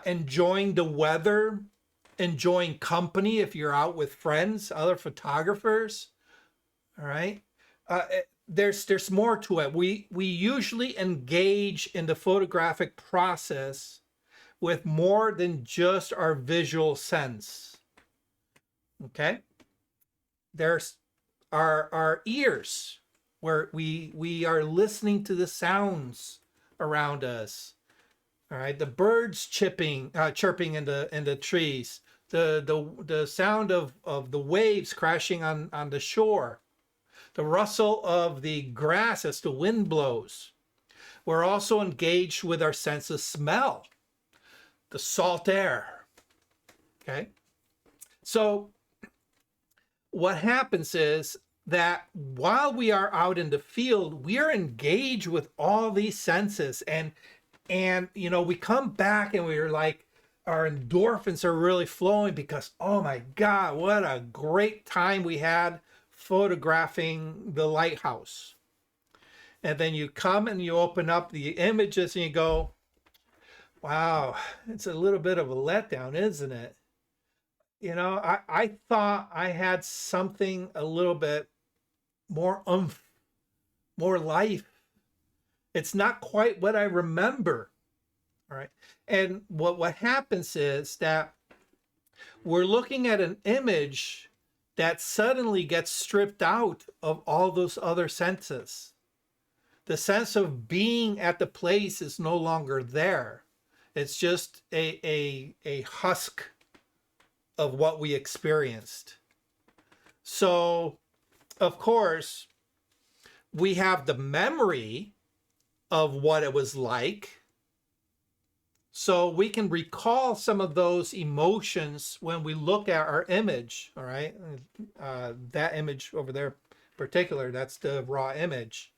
enjoying the weather, enjoying company if you're out with friends, other photographers. All right. There's more to it. We usually engage in the photographic process with more than just our visual sense. Okay. There's our ears, where we are listening to the sounds around us. All right, the birds chirping in the trees, the sound of the waves crashing on the shore, the rustle of the grass as the wind blows. We're also engaged with our sense of smell, the salt air. Okay, so what happens is that while we are out in the field, we are engaged with all these senses, and we come back and we're like, our endorphins are really flowing because, oh my God, what a great time we had photographing the lighthouse. And then you come and you open up the images and you go, wow, it's a little bit of a letdown, isn't it? I thought I had something a little bit more oomph, more life. It's not quite what I remember. All right. And what happens is that we're looking at an image that suddenly gets stripped out of all those other senses. The sense of being at the place is no longer there. It's just a husk of what we experienced. So, of course, we have the memory of what it was like. So we can recall some of those emotions when we look at our image, all right? That image over there in particular, that's the raw image.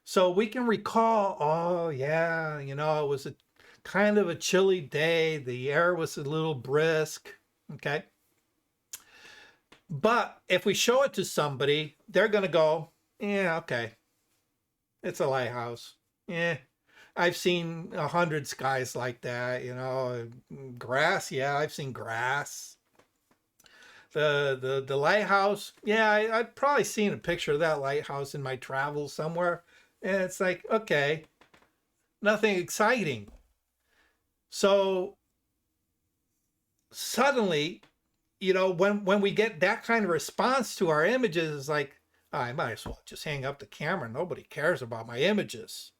So we can recall, oh yeah, it was a kind of a chilly day. The air was a little brisk, okay? But if we show it to somebody, they're going to go, yeah, okay. It's a lighthouse. Yeah. I've seen 100 skies like that, grass. Yeah, I've seen grass. The lighthouse. Yeah, I've probably seen a picture of that lighthouse in my travels somewhere. And it's like, okay, nothing exciting. So suddenly, when we get that kind of response to our images, it's like, I might as well just hang up the camera. Nobody cares about my images.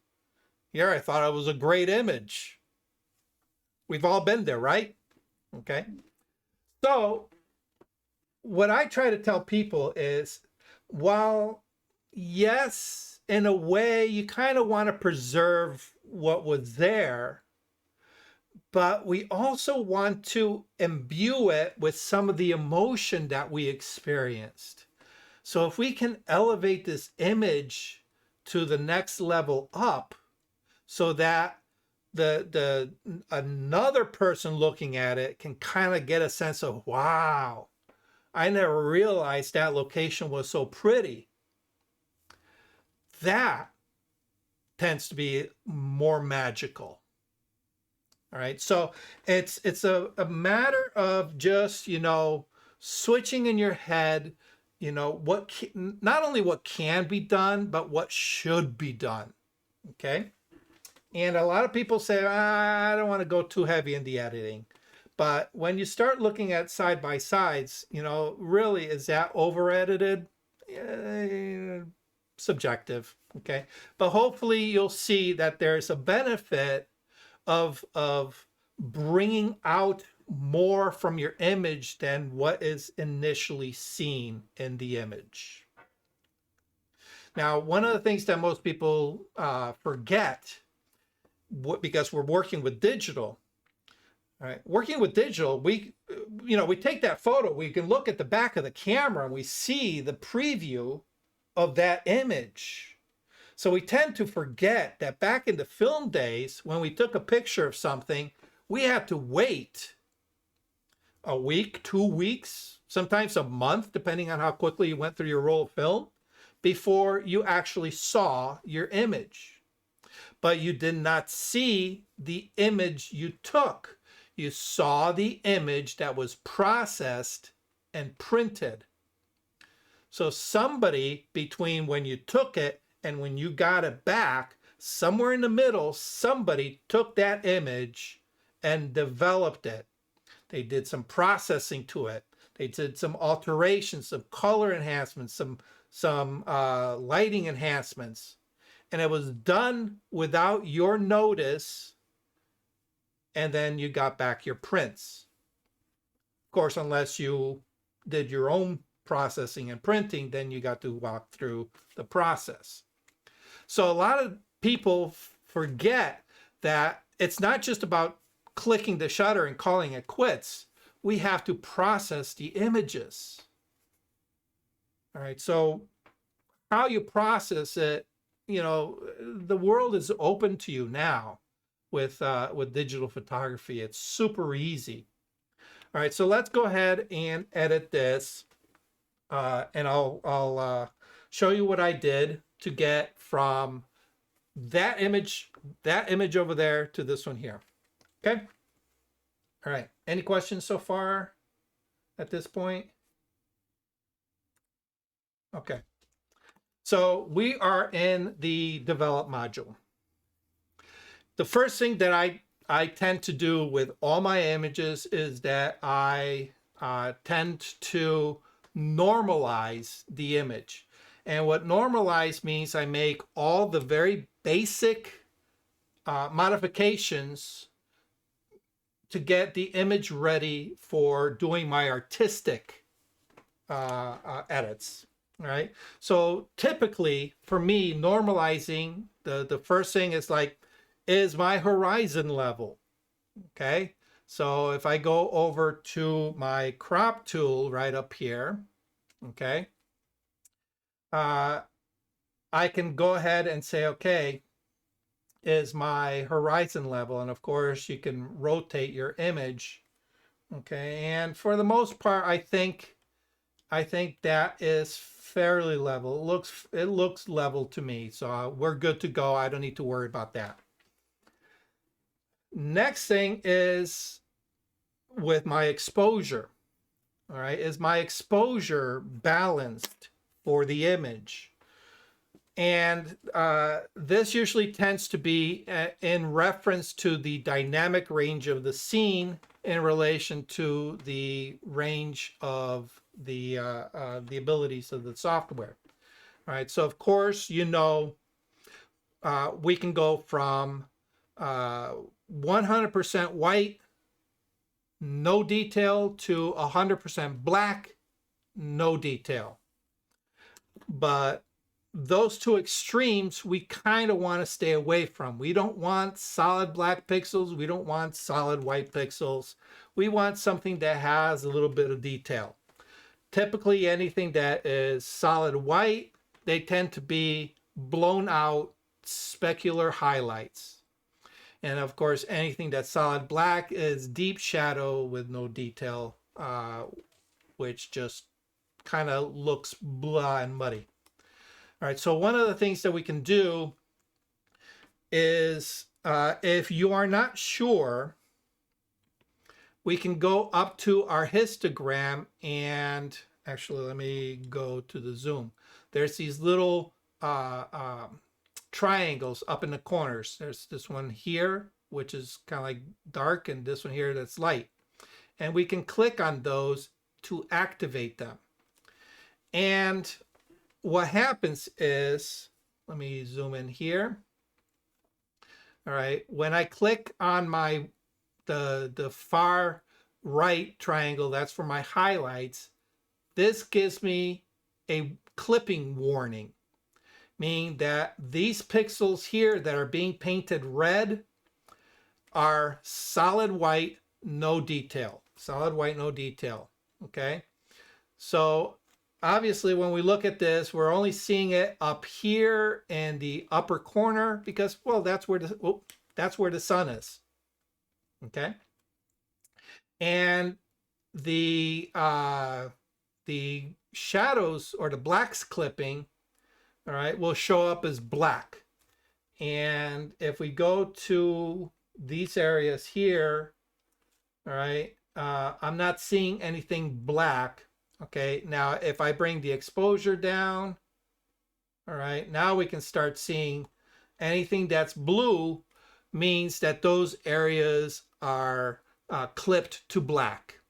Yeah, I thought it was a great image. We've all been there, right? Okay. So what I try to tell people is, while yes, in a way, you kind of want to preserve what was there, but we also want to imbue it with some of the emotion that we experienced. So if we can elevate this image to the next level up, so that the another person looking at it can kind of get a sense of, wow, I never realized that location was so pretty. That tends to be more magical. All right. So it's a matter of just, switching in your head, not only what can be done, but what should be done. Okay. And a lot of people say, I don't want to go too heavy in the editing. But when you start looking at side by sides, really, is that over edited? Subjective. Okay. But hopefully you'll see that there's a benefit of bringing out more from your image than what is initially seen in the image. Now, one of the things that most people forget, because we're working with digital, right? Working with digital, we take that photo, we can look at the back of the camera and we see the preview of that image. So we tend to forget that back in the film days, when we took a picture of something, we had to wait a week, 2 weeks, sometimes a month, depending on how quickly you went through your roll of film, before you actually saw your image. But you did not see the image you took. You saw the image that was processed and printed. So somebody between when you took it and when you got it back, somewhere in the middle, somebody took that image and developed it. They did some processing to it. They did some alterations, some color enhancements, some lighting enhancements. And it was done without your notice. And then you got back your prints. Of course, unless you did your own processing and printing, then you got to walk through the process. So a lot of people forget that it's not just about clicking the shutter and calling it quits. We have to process the images. All right, so how you process it, the world is open to you now with digital photography. It's super easy. All right, so let's go ahead and edit this, and I'll show you what I did to get from that image over there to this one here. Okay. All right. Any questions so far at this point? Okay. So we are in the develop module. The first thing that I tend to do with all my images is that I tend to normalize the image. And what normalize means, I make all the very basic modifications to get the image ready for doing my artistic edits. All right. So typically for me, normalizing, the first thing is is my horizon level. Okay. So if I go over to my crop tool right up here, okay, I can go ahead and say, okay, is my horizon level. And of course you can rotate your image. Okay. And for the most part, I think that is fairly level. It looks level to me. So we're good to go. I don't need to worry about that. Next thing is with my exposure. All right. Is my exposure balanced for the image? And this usually tends to be in reference to the dynamic range of the scene in relation to the range of the abilities of the software. All right, so of course, we can go from 100% white, no detail, to 100% black, no detail. But those two extremes we kind of want to stay away from. We don't want solid black pixels. We don't want solid white pixels. We want something that has a little bit of detail. Typically anything that is solid white, they tend to be blown out specular highlights. And of course, anything that's solid black is deep shadow with no detail, which just kind of looks blah and muddy. All right, so one of the things that we can do is if you are not sure, we can go up to our histogram and actually let me go to the zoom. There's these little triangles up in the corners. There's this one here, which is kind of like dark, and this one here that's light. And we can click on those to activate them. And what happens is, let me zoom in here. All right, when I click on the far right triangle, that's for my highlights, this gives me a clipping warning, meaning that these pixels here that are being painted red are solid white, no detail. solid white, no detail. Okay. So obviously when we look at this, we're only seeing it up here in the upper corner because, well, that's where the sun is. Okay. And the shadows or the blacks clipping, all right, will show up as black. And if we go to these areas here, all right, I'm not seeing anything black. Okay, now if I bring the exposure down, all right, now we can start seeing anything that's blue means that those areas are clipped to black.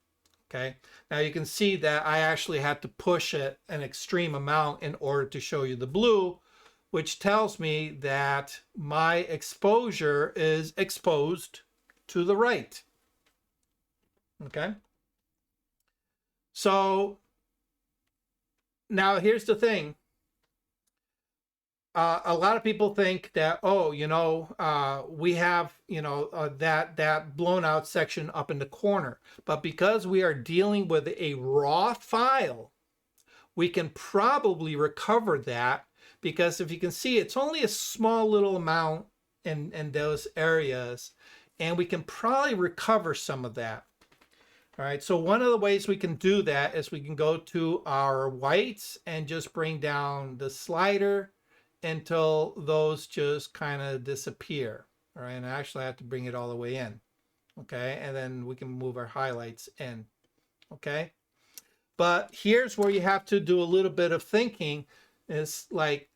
Okay, now you can see that I actually had to push it an extreme amount in order to show you the blue, which tells me that my exposure is exposed to the right. Okay. So now here's the thing. A lot of people think that, oh, we have, that blown out section up in the corner. But because we are dealing with a raw file, we can probably recover that, because if you can see, it's only a small little amount in those areas, and we can probably recover some of that. All right, so one of the ways we can do that is we can go to our whites and just bring down the slider until those just kind of disappear. All right, and I actually have to bring it all the way in. Okay, and then we can move our highlights in. Okay, but here's where you have to do a little bit of thinking. Is like,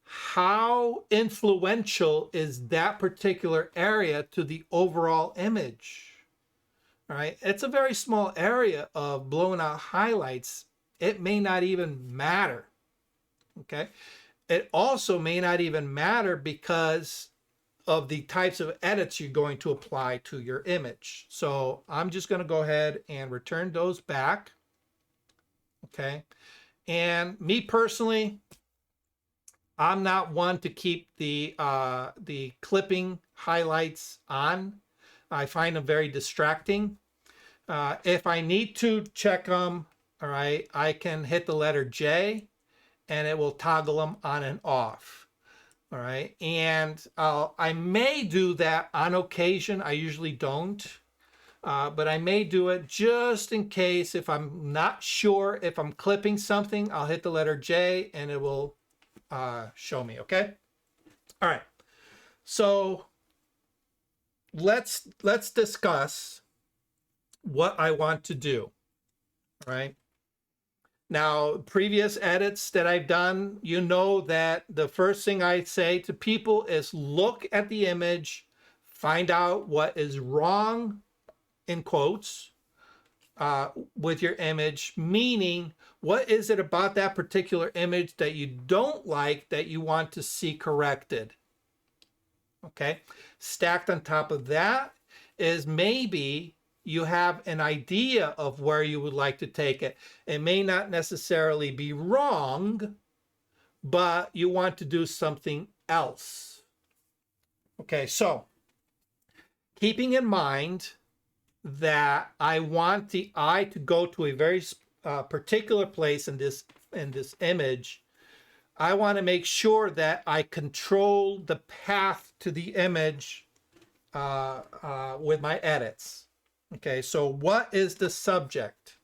how influential is that particular area to the overall image? All right, it's a very small area of blown out highlights. It may not even matter. Okay, it also may not even matter because of the types of edits you're going to apply to your image. So I'm just going to go ahead and return those back. Okay, and me personally, I'm not one to keep the clipping highlights on. I find them very distracting. If I need to check them, all right, I can hit the letter J and it will toggle them on and off. All right, and I may do that on occasion. I usually don't, but I may do it just in case. If I'm not sure if I'm clipping something, I'll hit the letter J and it will show me. Okay. All right. So let's discuss what I want to do. All right. Now, previous edits that I've done, you know that the first thing I say to people is look at the image, find out what is wrong, in quotes, with your image, meaning what is it about that particular image that you don't like that you want to see corrected? Okay. Stacked on top of that is maybe you have an idea of where you would like to take it. It may not necessarily be wrong, but you want to do something else. Okay, so keeping in mind that I want the eye to go to a very particular place in this image, I want to make sure that I control the path to the image with my edits. Okay, so what is the subject?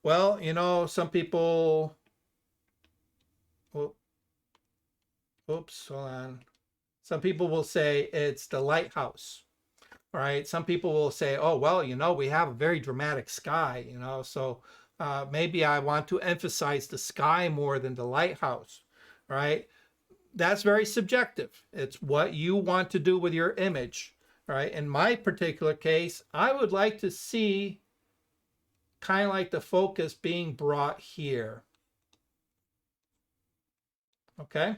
Well, some people, oops, hold on. Some people will say it's the lighthouse, right? Some people will say, oh, well, we have a very dramatic sky, so maybe I want to emphasize the sky more than the lighthouse, right? That's very subjective. It's what you want to do with your image. All right, in my particular case, I would like to see kind of like the focus being brought here. Okay,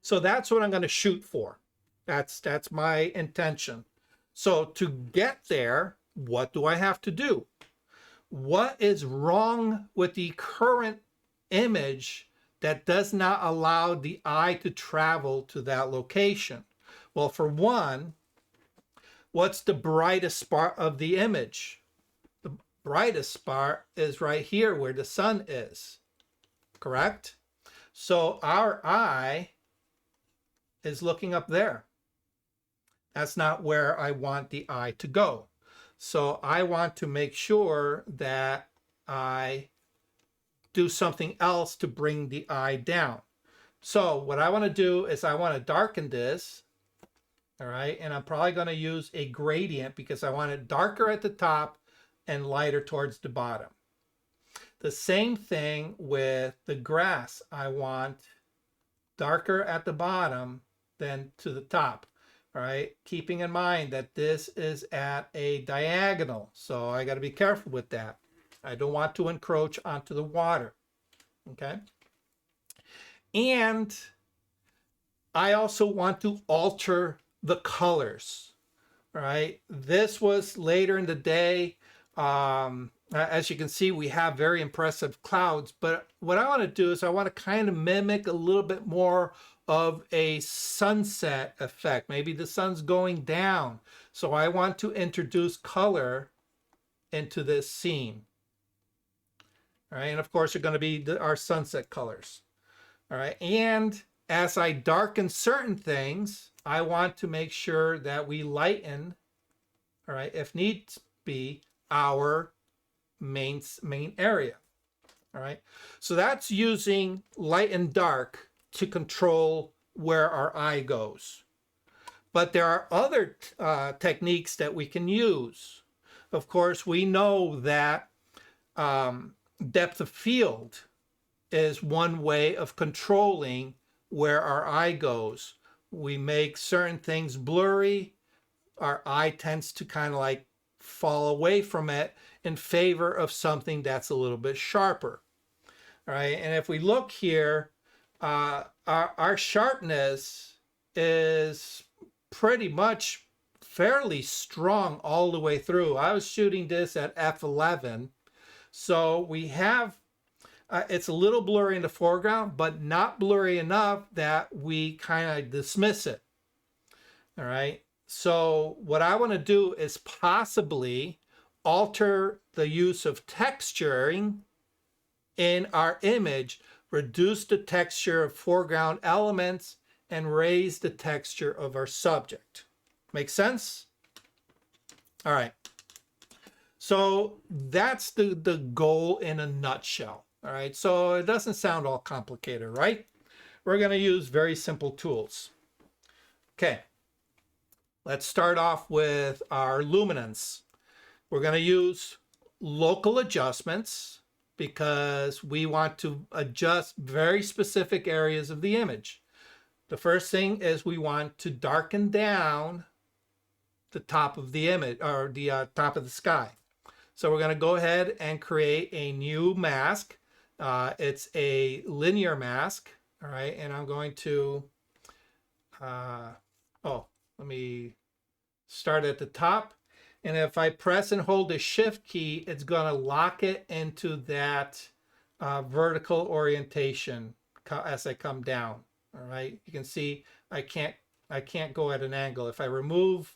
so that's what I'm going to shoot for. That's my intention. So to get there, what do I have to do? What is wrong with the current image that does not allow the eye to travel to that location? Well, for one, what's the brightest part of the image? brightest spot is right here where the sun is, correct? So our eye is looking up there. That's not where I want the eye to go. So I want to make sure that I do something else to bring the eye down. So what I want to do is I want to darken this, all right? And I'm probably going to use a gradient because I want it darker at the top and lighter towards the bottom. The same thing with the grass. I want darker at the bottom than to the top. All right, keeping in mind that this is at a diagonal, so I got to be careful with that. I don't want to encroach onto the water. Okay, and I also want to alter the colors. All right, this was later in the day. As you can see, we have very impressive clouds, but what I want to do is I want to kind of mimic a little bit more of a sunset effect. Maybe the sun's going down. So I want to introduce color into this scene. All right, and of course, they're going to be our sunset colors. All right, and as I darken certain things, I want to make sure that we lighten, all right, if needs be, our main area. All right, so that's using light and dark to control where our eye goes. But there are other techniques that we can use. Of course, we know that depth of field is one way of controlling where our eye goes. We make certain things blurry. Our eye tends to kind of like fall away from it in favor of something that's a little bit sharper. All right, and if we look here, our sharpness is pretty much fairly strong all the way through. I was shooting this at f11, so we have it's a little blurry in the foreground, but not blurry enough that we kind of dismiss it. All right, so what I want to do is possibly alter the use of texturing in our image, reduce the texture of foreground elements, and raise the texture of our subject. Make sense? All right. So that's the goal in a nutshell. All right. So it doesn't sound all complicated, right? We're going to use very simple tools. Okay. Let's start off with our luminance. We're going to use local adjustments because we want to adjust very specific areas of the image. The first thing is we want to darken down the top of the image, or the top of the sky. So we're going to go ahead and create a new mask. It's a linear mask, all right? And I'm going to, let me start at the top. And if I press and hold the shift key, it's going to lock it into that vertical orientation as I come down. All right, you can see I can't go at an angle. If I remove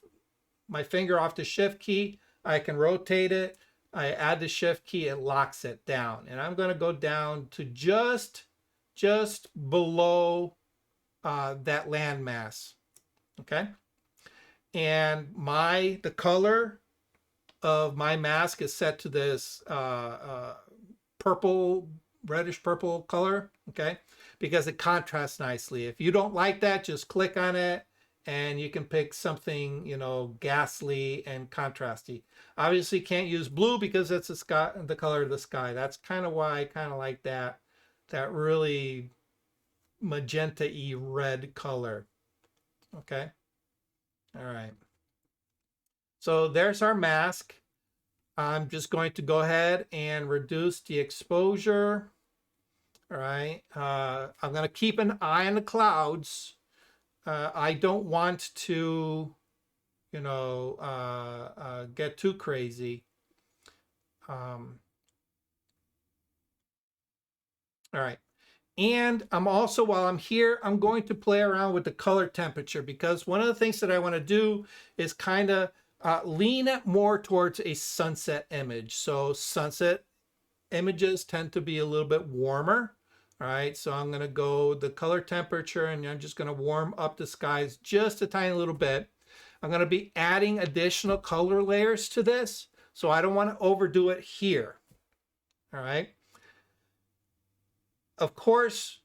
my finger off the shift key, I can rotate it. I add the shift key, it locks it down. And I'm going to go down to just below that landmass. Okay. And the color of my mask is set to this purple, reddish purple color, okay? Because it contrasts nicely. If you don't like that, just click on it and you can pick something, you know, ghastly and contrasty. Obviously can't use blue because it's the color of the sky. That's kind of why I kind of like that really magenta-y red color, okay? All right, so there's our mask. I'm just going to go ahead and reduce the exposure. All right, I'm going to keep an eye on the clouds. I don't want to, you know, get too crazy. All right. And I'm also, while I'm here, I'm going to play around with the color temperature because one of the things that I want to do is kind of lean it more towards a sunset image. So sunset images tend to be a little bit warmer. All right, so I'm going to go the color temperature, and I'm just going to warm up the skies just a tiny little bit. I'm going to be adding additional color layers to this, so I don't want to overdo it here. All right. Of course,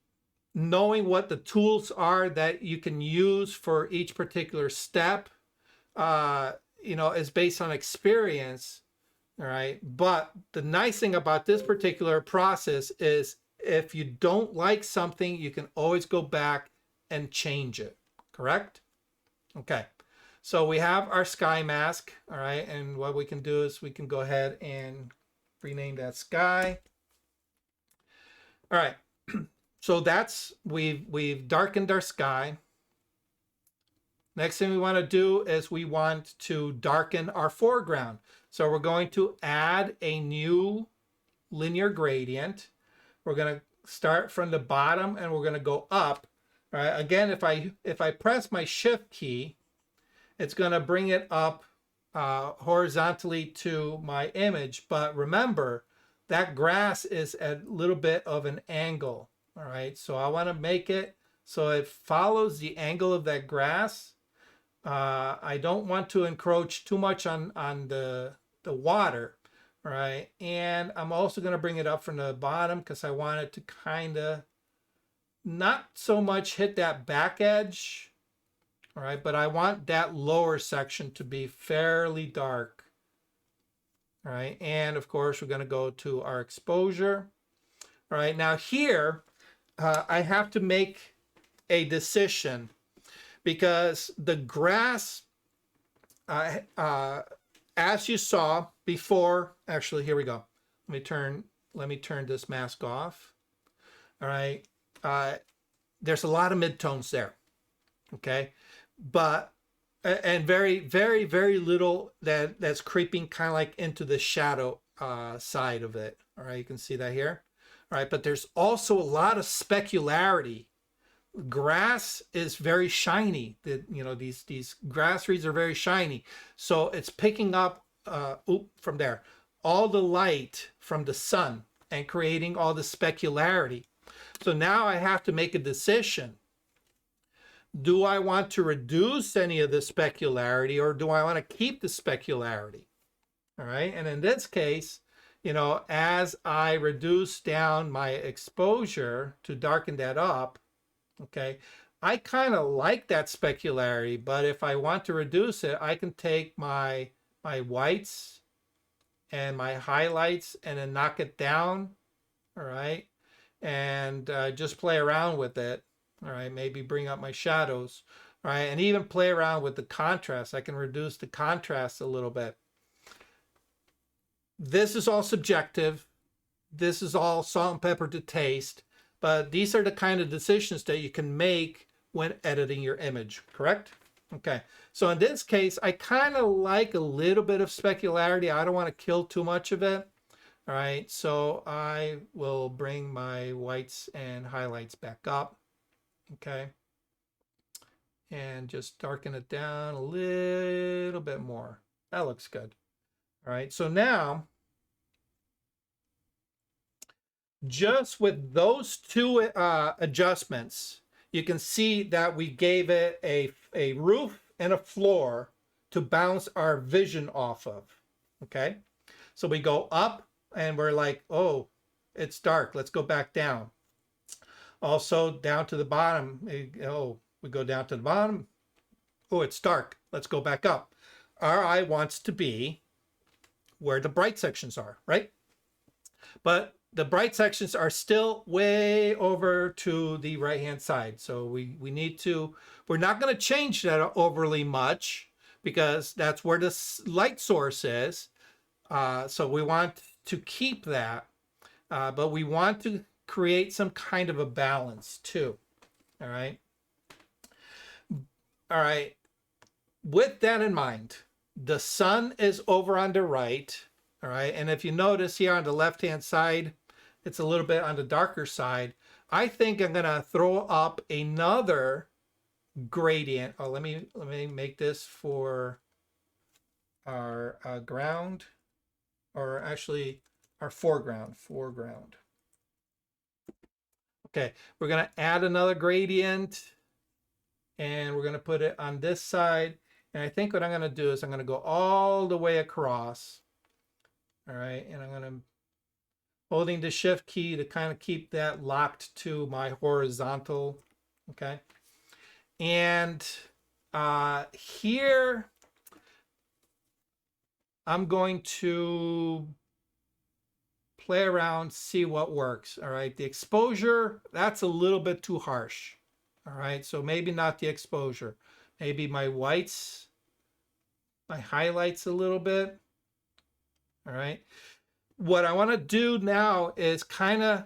knowing what the tools are that you can use for each particular step, is based on experience. All right. But the nice thing about this particular process is if you don't like something, you can always go back and change it. Correct? Okay. So we have our sky mask. All right. And what we can do is we can go ahead and rename that sky. All right. So that's, we've darkened our sky. Next thing we want to do is we want to darken our foreground. So we're going to add a new linear gradient. We're going to start from the bottom and we're going to go up. All right. Again, if I press my shift key, it's going to bring it up horizontally to my image. But remember, that grass is a little bit of an angle. All right. So I want to make it so it follows the angle of that grass. I don't want to encroach too much on the water. All right. And I'm also going to bring it up from the bottom because I want it to kind of not so much hit that back edge. All right. But I want that lower section to be fairly dark. All right. And of course, we're going to go to our exposure. All right. Now here, I have to make a decision because the grass, as you saw before, actually, here we go. Let me turn this mask off. All right. There's a lot of midtones there. Okay. But, and very, very, very little that's creeping kind of like into the shadow side of it. All right. You can see that here. All right. But there's also a lot of specularity. Grass is very shiny. These grass reeds are very shiny. So it's picking up from there all the light from the sun and creating all the specularity. So now I have to make a decision. Do I want to reduce any of the specularity or do I want to keep the specularity? All right. And in this case, as I reduce down my exposure to darken that up, okay, I kind of like that specularity, but if I want to reduce it, I can take my whites and my highlights and then knock it down, all right, and just play around with it, all right, maybe bring up my shadows, all right, and even play around with the contrast. I can reduce the contrast a little bit. This is all subjective. This is all salt and pepper to taste. But these are the kind of decisions that you can make when editing your image, correct? Okay, so in this case, I kind of like a little bit of specularity. I don't want to kill too much of it. All right, so I will bring my whites and highlights back up, okay? And just darken it down a little bit more. That looks good. All right, so now, just with those two adjustments, you can see that we gave it a roof and a floor to bounce our vision off of, okay? So we go up and we're like, oh, it's dark. Let's go back down. Also down to the bottom. Oh, we go down to the bottom. Oh, it's dark. Let's go back up. Our eye wants to be where the bright sections are, right? But the bright sections are still way over to the right-hand side. So we need to, we're not going to change that overly much because that's where the light source is. So we want to keep that, but we want to create some kind of a balance too. All right. All right. With that in mind, the sun is over on the right. All right. And if you notice here on the left-hand side, it's a little bit on the darker side. I think I'm going to throw up another gradient. Oh, let me make this for ground, or actually our foreground. Okay, we're gonna add another gradient, and we're gonna put it on this side. And I think what I'm gonna do is I'm gonna go all the way across. All right, and I'm gonna holding the shift key to kind of keep that locked to my horizontal. Okay, and here I'm going to play around, see what works. All right, the exposure, that's a little bit too harsh. All right, so maybe not the exposure, maybe my whites, my highlights a little bit. All right, what I want to do now is kind of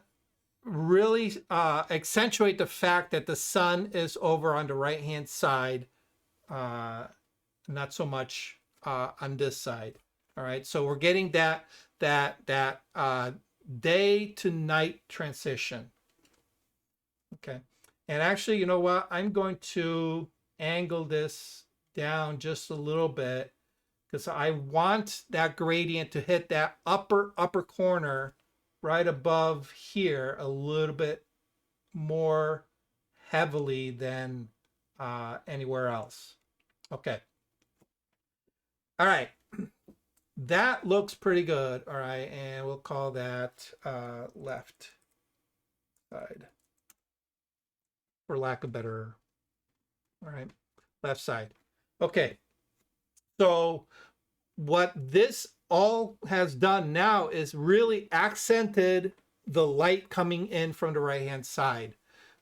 really accentuate the fact that the sun is over on the right hand side, not so much on this side. All right, so we're getting that day to night transition. Okay, and actually, you know what, I'm going to angle this down just a little bit because I want that gradient to hit that upper corner right above here a little bit more heavily than anywhere else. Okay. All right. That looks pretty good. All right. And we'll call that left side, for lack of better. All right. Left side. Okay. So what this all has done now is really accented the light coming in from the right hand side.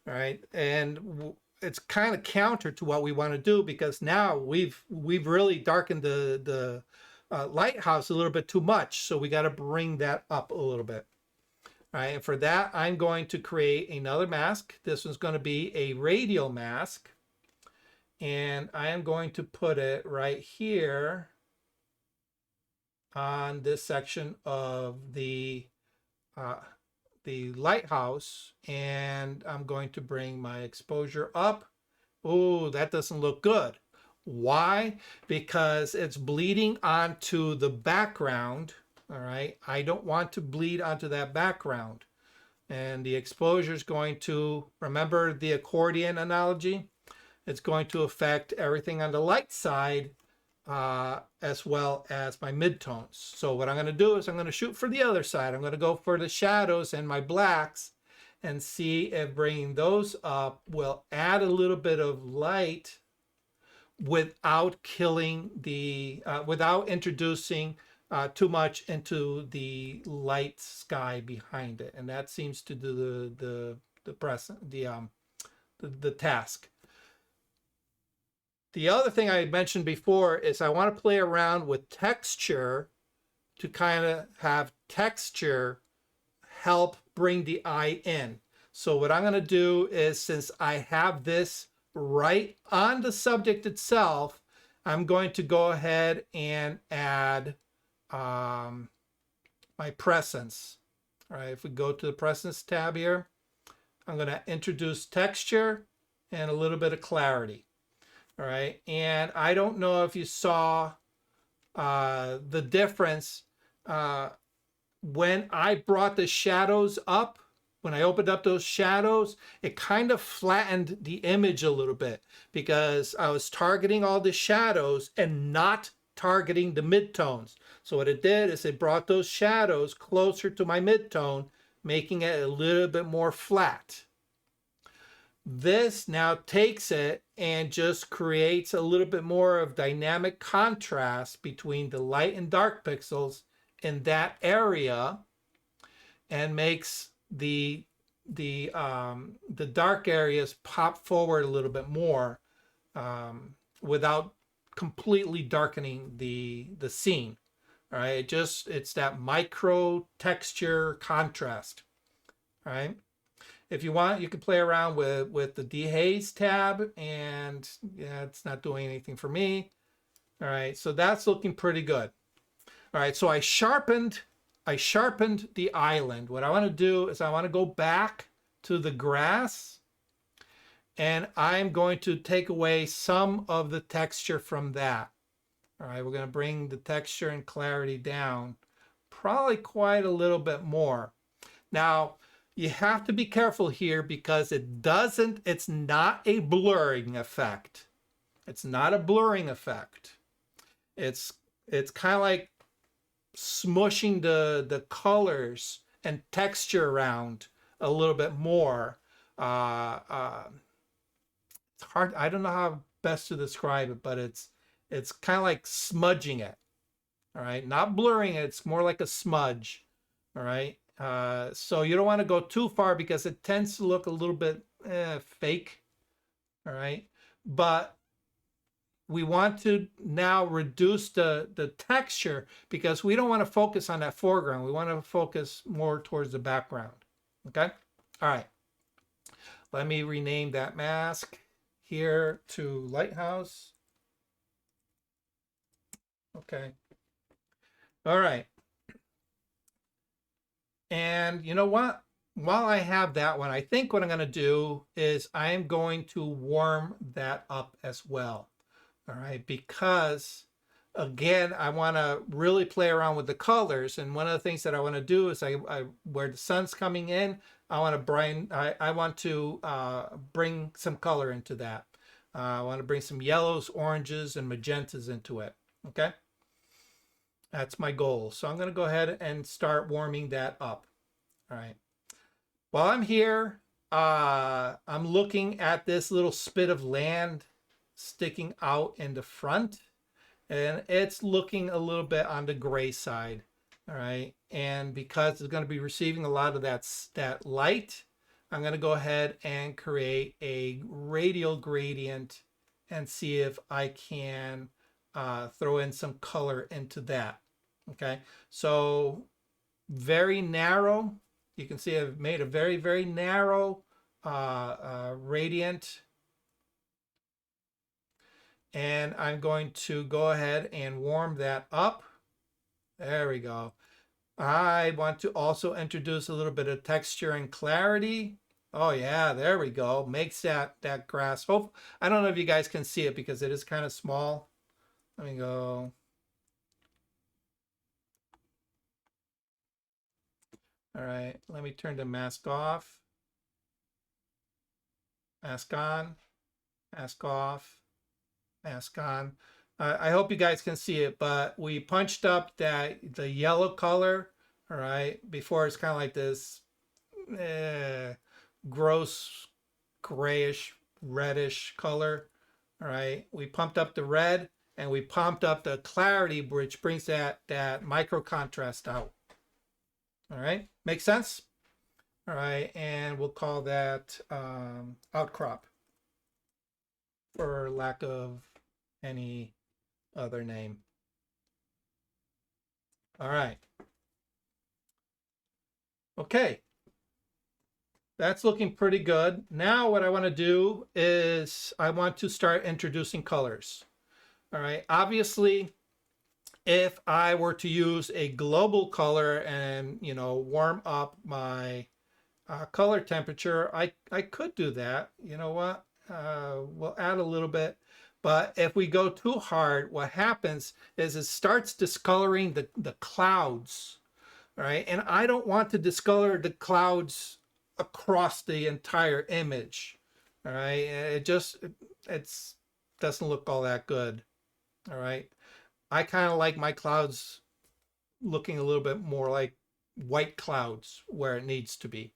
All right, and it's kind of counter to what we want to do, because now we've really darkened the lighthouse a little bit too much, so we got to bring that up a little bit. All right, and for that I'm going to create another mask. This one's going to be a radial mask, and I am going to put it right here on this section of the lighthouse, and I'm going to bring my exposure up. Oh, that doesn't look good. Why? Because it's bleeding onto the background. All right, I don't want to bleed onto that background, and the exposure is going to, remember the accordion analogy, it's going to affect everything on the light side as well as my midtones. So what I'm going to do is I'm going to shoot for the other side. I'm going to go for the shadows and my blacks and see if bringing those up will add a little bit of light without killing the, without introducing too much into the light sky behind it. And that seems to do the task. The other thing I mentioned before is I want to play around with texture to kind of have texture help bring the eye in. So what I'm going to do is, since I have this right on the subject itself, I'm going to go ahead and add my presence. All right, if we go to the presence tab here, I'm going to introduce texture and a little bit of clarity. All right, and I don't know if you saw the difference when I brought the shadows up. When I opened up those shadows, it kind of flattened the image a little bit because I was targeting all the shadows and not targeting the midtones. So what it did is it brought those shadows closer to my midtone, making it a little bit more flat. This now takes it and just creates a little bit more of dynamic contrast between the light and dark pixels in that area, and makes the dark areas pop forward a little bit more without completely darkening the scene. All right, it's that micro texture contrast. All right. If you want, you can play around with the dehaze tab, and yeah, it's not doing anything for me. All right, so that's looking pretty good. All right, so I sharpened the island. What I want to do is I want to go back to the grass, and I'm going to take away some of the texture from that. All right, we're going to bring the texture and clarity down probably quite a little bit more. Now, you have to be careful here because it's not a blurring effect. It's not a blurring effect. It's kind of like smushing the colors and texture around a little bit more. It's hard. I don't know how best to describe it, but it's kind of like smudging it. All right, not blurring it. It's more like a smudge. All right. So you don't want to go too far because it tends to look a little bit fake. All right. But we want to now reduce the texture because we don't want to focus on that foreground. We want to focus more towards the background. Okay. All right. Let me rename that mask here to Lighthouse. Okay. All right. And you know what? While I have that one, I think what I'm going to do is I am going to warm that up as well. All right. Because again, I want to really play around with the colors. And one of the things that I want to do is where the sun's coming in, I want to bring some color into that. I want to bring some yellows, oranges, and magentas into it. Okay. That's my goal. So I'm going to go ahead and start warming that up. All right. While I'm here, I'm looking at this little spit of land sticking out in the front, and it's looking a little bit on the gray side. All right. And because it's going to be receiving a lot of that light, I'm going to go ahead and create a radial gradient and see if I can throw in some color into that. Okay, so very narrow. You can see I've made a very, very narrow gradient. And I'm going to go ahead and warm that up. There we go. I want to also introduce a little bit of texture and clarity. Oh yeah, there we go. Makes that grass. I don't know if you guys can see it because it is kind of small. Let me go. All right, let me turn the mask off. Mask on, mask off, mask on. I hope you guys can see it, but we punched up the yellow color, all right, before it's kind of like this gross grayish reddish color. All right, we pumped up the red and we pumped up the clarity, which brings that micro contrast out. All right, makes sense? All right, and we'll call that outcrop for lack of any other name. All right. Okay. That's looking pretty good. Now what I want to do is I want to start introducing colors. All right, obviously, if I were to use a global color and, you know, warm up my color temperature, I could do that. You know what? We'll add a little bit. But if we go too hard, what happens is it starts discoloring the clouds. All right. And I don't want to discolor the clouds across the entire image. All right. It doesn't look all that good. All right. I kind of like my clouds looking a little bit more like white clouds where it needs to be.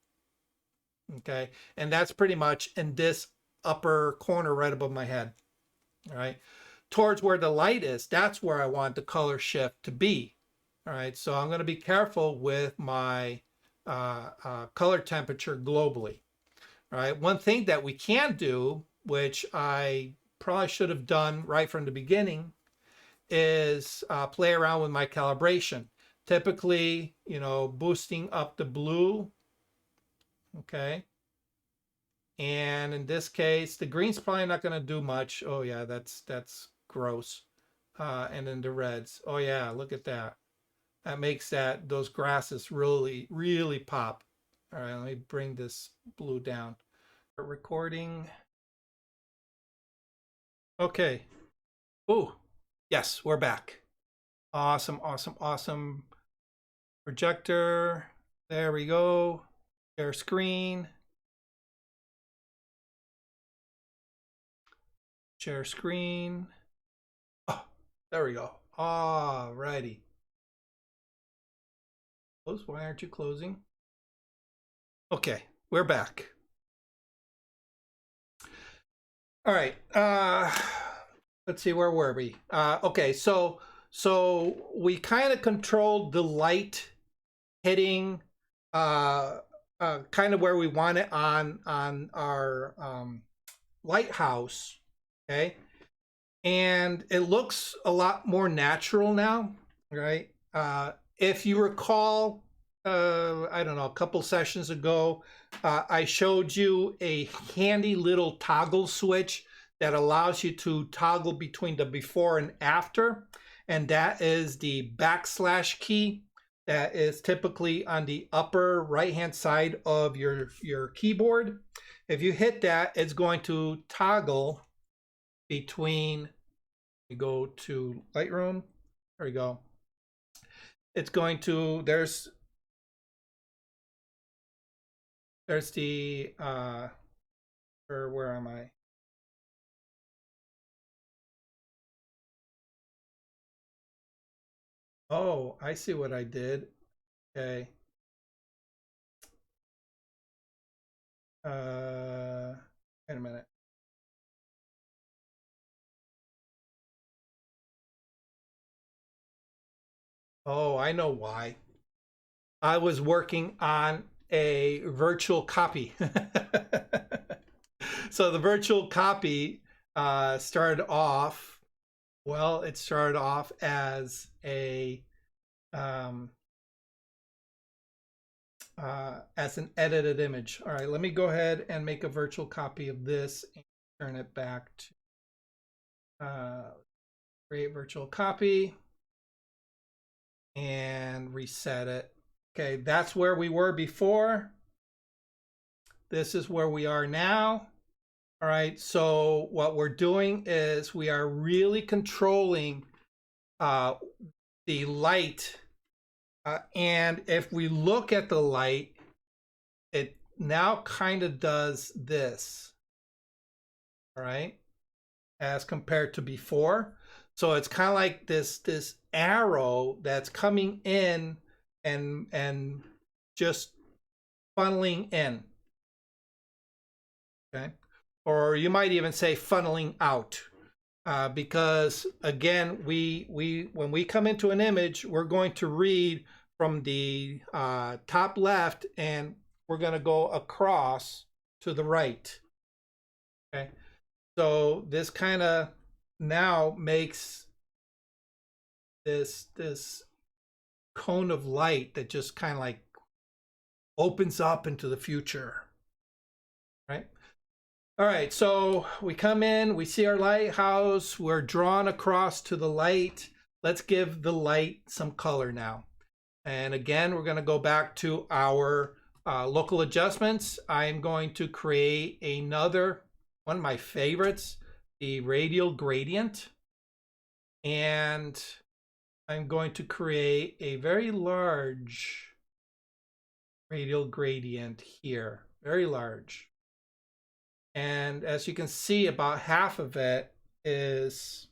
Okay. And that's pretty much in this upper corner right above my head. All right. Towards where the light is, that's where I want the color shift to be. All right. So I'm going to be careful with my color temperature globally. All right. One thing that we can do, which I probably should have done right from the beginning, is play around with my calibration. Typically, you know, boosting up the blue. Okay. And in this case, the green's probably not going to do much. Oh yeah, that's gross. And then the reds. Oh yeah, look at that. That makes those grasses really, really pop. All right, let me bring this blue down. Recording. Okay. Oh, Yes, we're back. Awesome, awesome, awesome. Projector. There we go. Share screen. Share screen. Oh, there we go. All righty. Close. Why aren't you closing? Okay, we're back. All right. Let's see, where were we? Okay, so we kind of controlled the light hitting kind of where we want it on our lighthouse. Okay, and it looks a lot more natural now, right? If you recall, I don't know, a couple sessions ago, I showed you a handy little toggle switch that allows you to toggle between the before and after, and that is the backslash key that is typically on the upper right hand side of your keyboard. If you hit that, it's going to toggle between, we go to Lightroom, there we go. It's going to, there's the or where am I? Oh, I see what I did. Okay. Wait a minute. Oh, I know why. I was working on a virtual copy. So the virtual copy started off, well, it started off as a as an edited image. All right, let me go ahead and make a virtual copy of this and turn it back to create virtual copy and reset it. Okay, that's where we were before. This is where we are now. All right, so what we're doing is we are really controlling the light. And if we look at the light, it now kind of does this. All right, as compared to before. So it's kind of like this arrow that's coming in and just funneling in. Okay, or you might even say funneling out, because again, when we come into an image, we're going to read from the top left, and we're going to go across to the right. Okay, so this kind of now makes this cone of light that just kind of like opens up into the future, right? All right, so we come in, we see our lighthouse, we're drawn across to the light. Let's give the light some color now. And again, we're going to go back to our local adjustments. I'm going to create another one of my favorites, the radial gradient. And I'm going to create a very large radial gradient here, very large. And as you can see, about half of it is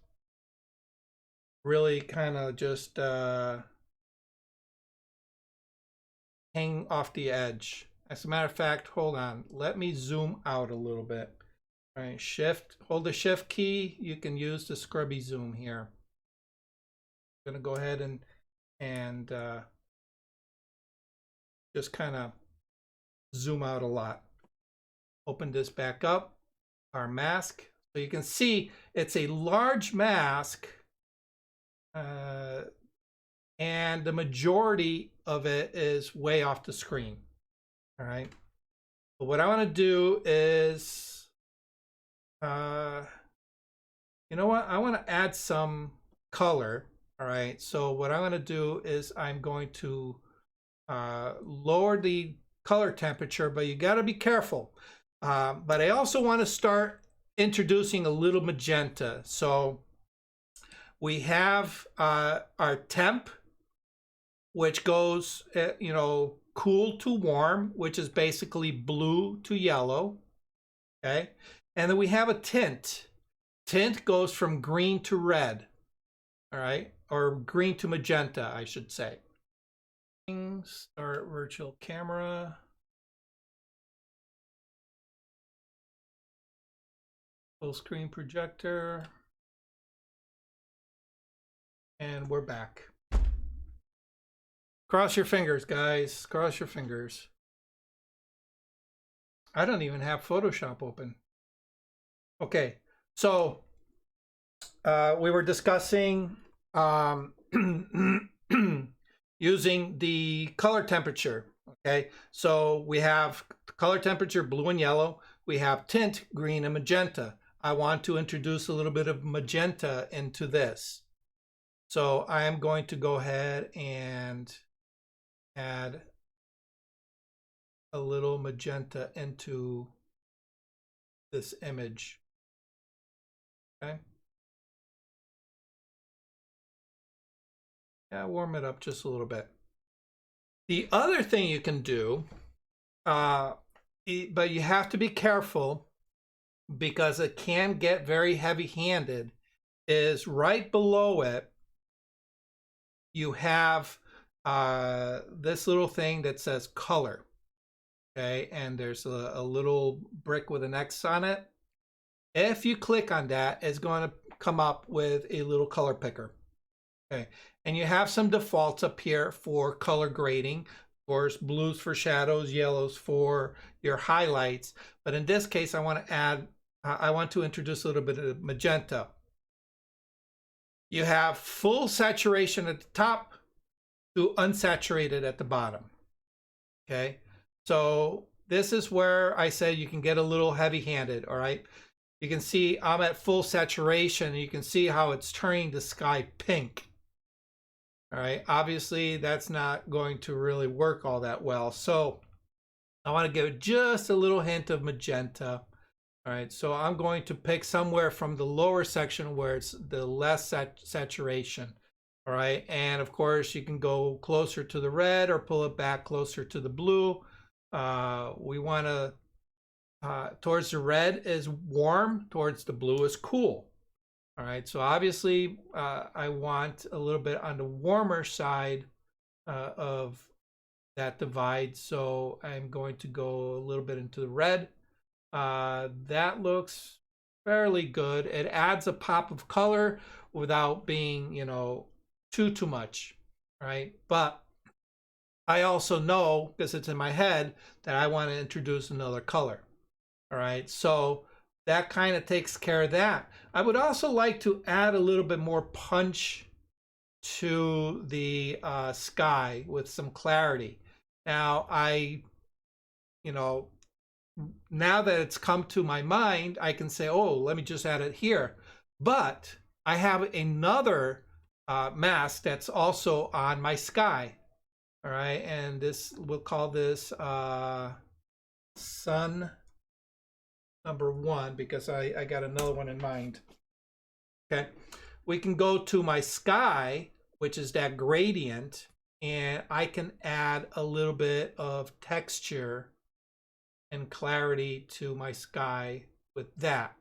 really kind of just hang off the edge. As a matter of fact, hold on, let me zoom out a little bit. All right, shift, hold the shift key. You can use the scrubby zoom here. I'm gonna go ahead and just kind of zoom out a lot. Open this back up, our mask. So you can see it's a large mask, and the majority of it is way off the screen. All right. But what I want to do is, you know what? I want to add some color. All right. So what I'm going to do is I'm going to lower the color temperature, but you got to be careful. But I also want to start introducing a little magenta. So We have our temp, which goes, cool to warm, which is basically blue to yellow. Okay. And then we have a tint. Tint goes from green to red. All right. Or green to magenta, I should say. Start virtual camera. Full screen projector. And we're back. Cross your fingers, guys. Cross your fingers. I don't even have Photoshop open. Okay, so we were discussing using the color temperature. Okay, so we have color temperature blue and yellow. We have tint green and magenta. I want to introduce a little bit of magenta into this. So I am going to go ahead and add a little magenta into this image. Okay. Yeah, warm it up just a little bit. The other thing you can do, but you have to be careful because it can get very heavy-handed, is right below it, you have this little thing that says color. Okay, and there's a little brick with an X on it. If you click on that, it's going to come up with a little color picker. Okay, and you have some defaults up here for color grading. Of course, blues for shadows, yellows for your highlights. But in this case, I want to introduce a little bit of magenta. You have full saturation at the top to unsaturated at the bottom. Okay, so this is where I said you can get a little heavy-handed. All right, you can see I'm at full saturation. You can see how it's turning the sky pink. All right, obviously that's not going to really work all that well. So I want to give it just a little hint of magenta. All right, so I'm going to pick somewhere from the lower section where it's the less saturation. All right, and of course you can go closer to the red or pull it back closer to the blue. We want to, towards the red is warm, towards the blue is cool. All right, so obviously I want a little bit on the warmer side of that divide. So I'm going to go a little bit into the red. That looks fairly good. It adds a pop of color without being, too much, right? But I also know, because it's in my head, that I want to introduce another color. All right, so that kind of takes care of that. I would also like to add a little bit more punch to the sky with some clarity. Now, now that it's come to my mind, I can say, oh, let me just add it here. But I have another mask that's also on my sky. All right, and we'll call this sun number 1 because I got another one in mind. Okay, we can go to my sky, which is that gradient, and I can add a little bit of texture and clarity to my sky with that.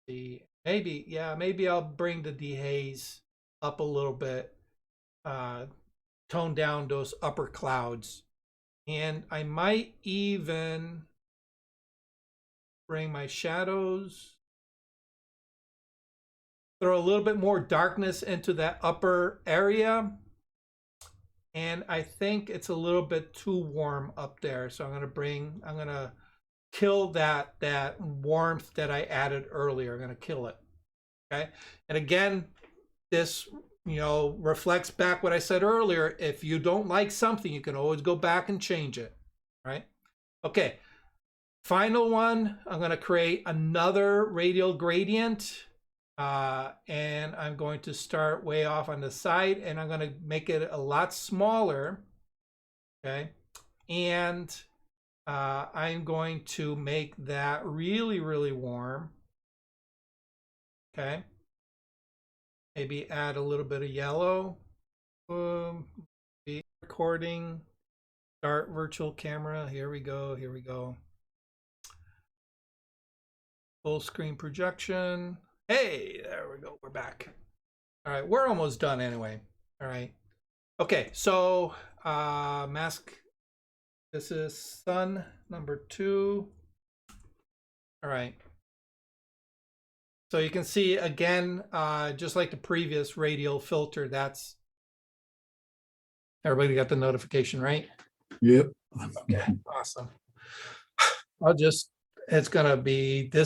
Maybe I'll bring the dehaze up a little bit, tone down those upper clouds, and I might even bring my shadows, throw a little bit more darkness into that upper area. And I think it's a little bit too warm up there. So I'm going to kill that warmth that I added earlier. I'm going to kill it. Okay. And again, this, reflects back what I said earlier. If you don't like something, you can always go back and change it. Right. Okay. Final one, I'm going to create another radial gradient. And I'm going to start way off on the side, and I'm going to make it a lot smaller. Okay. And I'm going to make that really, really warm. Okay. Maybe add a little bit of yellow. Be recording. Start virtual camera. Here we go. Here we go. Full screen projection. Hey, there we go. We're back. All right, we're almost done anyway. All right. Okay, so mask. This is sun number 2. All right. So you can see again, just like the previous radial filter, that's everybody got the notification, right? Yep. Okay, awesome. This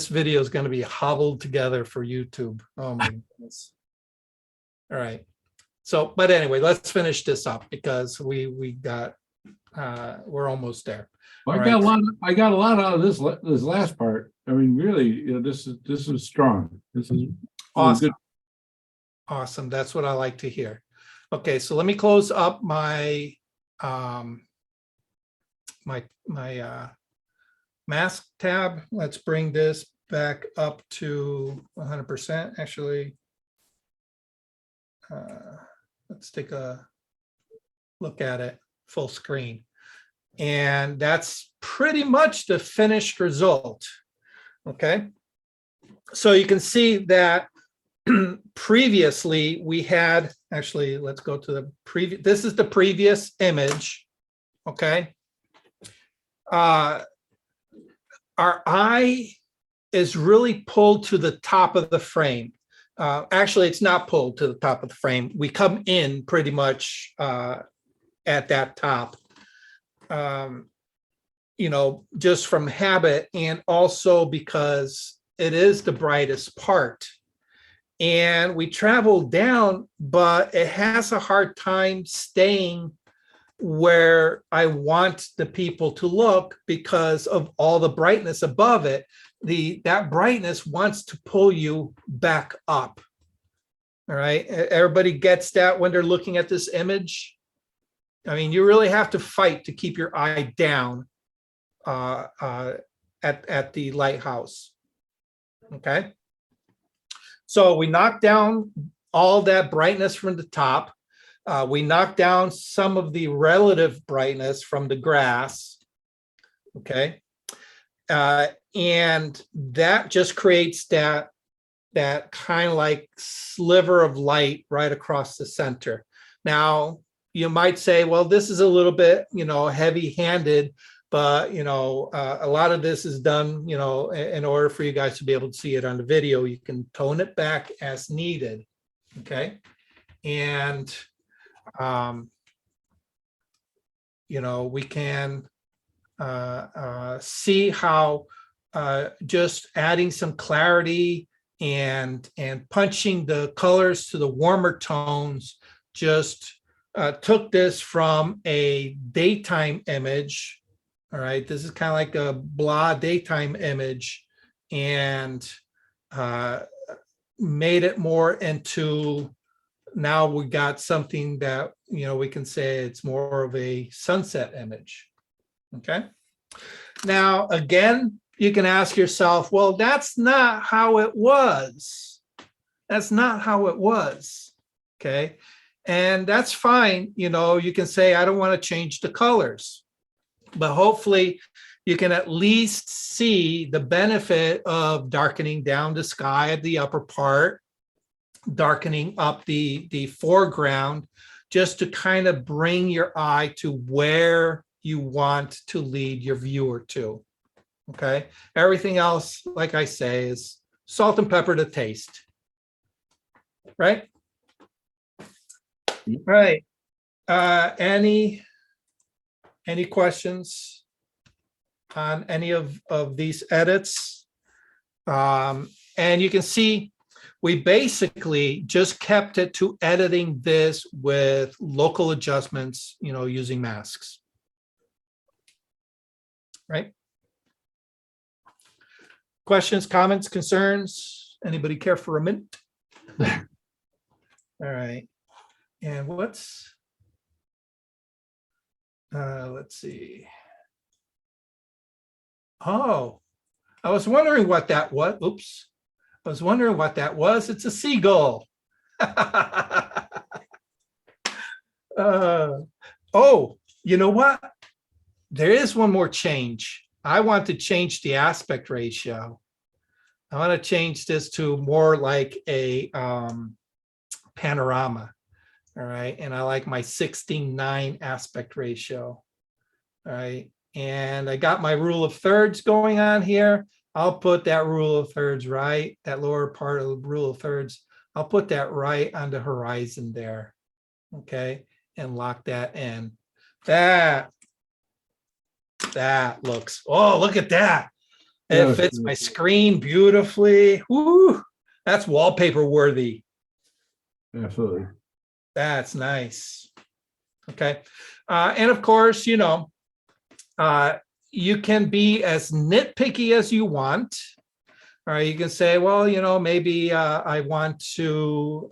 video is gonna be hobbled together for YouTube. Oh my goodness. All right. So, but anyway, let's finish this up because we're almost there. I All got a right. lot. I got a lot out of this last part. I mean, really, you know, this is strong. This is Awesome. good. Awesome. That's what I like to hear. Okay, so let me close up my mask tab. Let's bring this back up to 100%. Actually, let's take a look at it full screen. And that's pretty much the finished result. Okay. So you can see that previously we had, actually, let's go to the previous, this is the previous image. Okay. Our eye is really pulled to the top of the frame. Actually, it's not pulled to the top of the frame. We come in pretty much at that top. You know, just from habit, and also because it is the brightest part. And we travel down, but it has a hard time staying where I want the people to look because of all the brightness above it. That brightness wants to pull you back up. All right, everybody gets that when they're looking at this image? I mean, you really have to fight to keep your eye down at the lighthouse. Okay. So we knock down all that brightness from the top. We knock down some of the relative brightness from the grass. Okay. And that just creates that kind of like sliver of light right across the center. Now, you might say, well, this is a little bit, you know, heavy-handed, but, you know, a lot of this is done, you know, in order for you guys to be able to see it on the video. You can tone it back as needed, okay? And, you know, we can see how just adding some clarity and punching the colors to the warmer tones just took this from a daytime image. All right, this is kind of like a blah daytime image, and made it more into, now we got something that, you know, we can say it's more of a sunset image. Okay. Now, again, you can ask yourself, well, that's not how it was. That's not how it was. Okay. And that's fine. You know, you can say, I don't want to change the colors, but hopefully you can at least see the benefit of darkening down the sky at the upper part, darkening up the foreground, just to kind of bring your eye to where you want to lead your viewer to. Okay. Everything else, like I say, is salt and pepper to taste. Right? All right. Any questions on any of these edits? And you can see we basically just kept it to editing this with local adjustments, you know, using masks. Right? Questions, comments, concerns? Anybody care for a minute? All right. And let's see. Oh, I was wondering what that was. Oops. I was wondering what that was. It's a seagull. Oh, you know what? There is one more change. I want to change the aspect ratio. I want to change this to more like a panorama. All right. And I like my 16:9 aspect ratio. All right. And I got my rule of thirds going on here. I'll put that rule of thirds right, that lower part of the rule of thirds. I'll put that right on the horizon there. Okay. And lock that in. That looks, oh, look at that. It Yeah, fits my screen beautifully. Woo, that's wallpaper worthy. absolutely. That's nice. Okay. And of course, you know, you can be as nitpicky as you want. All right. You can say, well, you know, maybe I want to,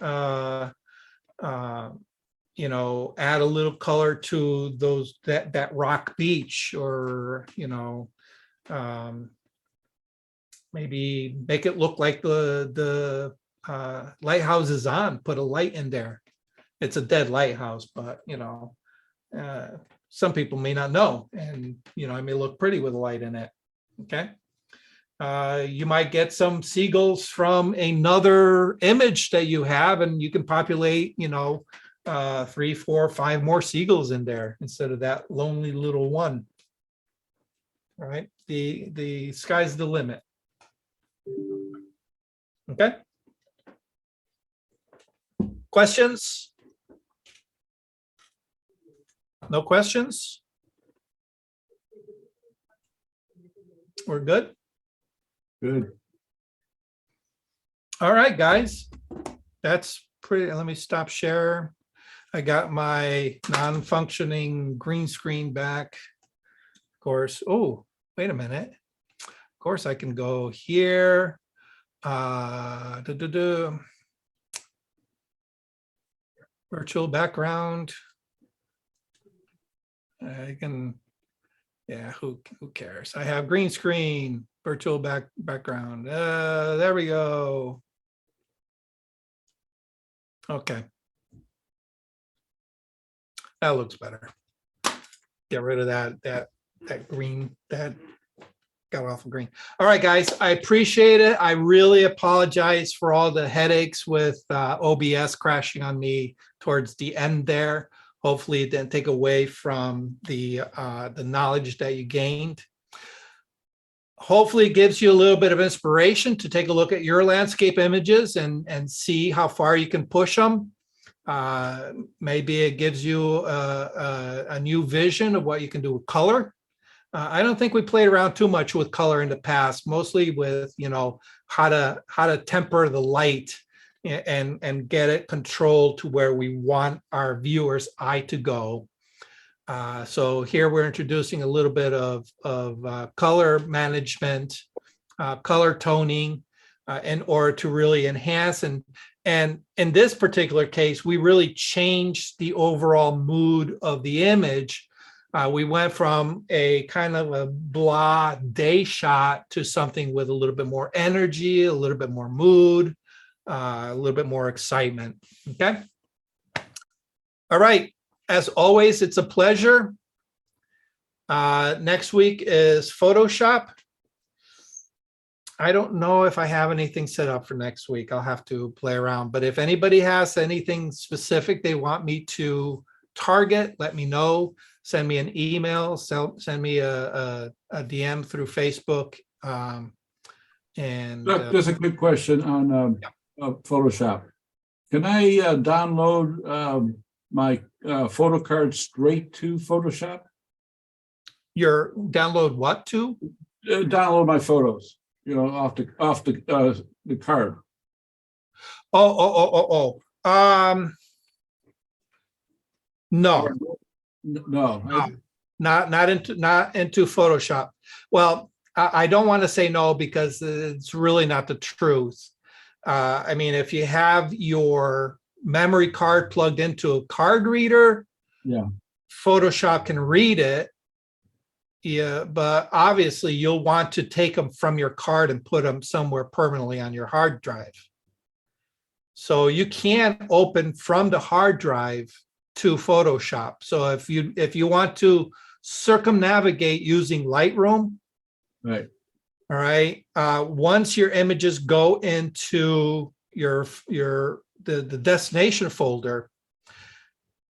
you know, add a little color to that rock beach, or, you know, maybe make it look like the lighthouse is on, put a light in there. It's a dead lighthouse, but you know, some people may not know, and you know, it may look pretty with a light in it. Okay. You might get some seagulls from another image that you have, and you can populate, you know, 3, 4, 5 more seagulls in there instead of that lonely little one. All right. The sky's the limit. Okay. Questions? No questions? We're good? Good. All right, guys. That's pretty, let me stop share. I got my non-functioning green screen back. Of course, oh, wait a minute. Of course, I can go here. Virtual background. I can, yeah, who cares? I have green screen, virtual background. There we go. Okay. That looks better. Get rid of that green, that got off of green. All right, guys, I appreciate it. I really apologize for all the headaches with OBS crashing on me towards the end there. Hopefully it didn't take away from the knowledge that you gained. Hopefully it gives you a little bit of inspiration to take a look at your landscape images and see how far you can push them. Maybe it gives you a new vision of what you can do with color. I don't think we played around too much with color in the past, mostly with, you know, how to temper the light and get it controlled to where we want our viewers' eye to go. So here we're introducing a little bit of color management, color toning, in order to really enhance. And in this particular case, we really changed the overall mood of the image. We went from a kind of a blah day shot to something with a little bit more energy, a little bit more mood, a little bit more excitement. Okay. All right. As always, it's a pleasure. Next week is Photoshop. I don't know if I have anything set up for next week. I'll have to play around. But if anybody has anything specific they want me to target, let me know. Send me an email, send me a DM through Facebook. Look, just a quick question on Photoshop. Can I download my photo card straight to Photoshop? Your download what to? Download my photos, you know, off the card. No. No. Not into Photoshop. Well, I don't want to say no because it's really not the truth. I mean, if you have your memory card plugged into a card reader, yeah, Photoshop can read it. Yeah, but obviously you'll want to take them from your card and put them somewhere permanently on your hard drive. So you can't open from the hard drive to Photoshop. So if you want to circumnavigate using Lightroom, Right. all right, once your images go into the destination folder,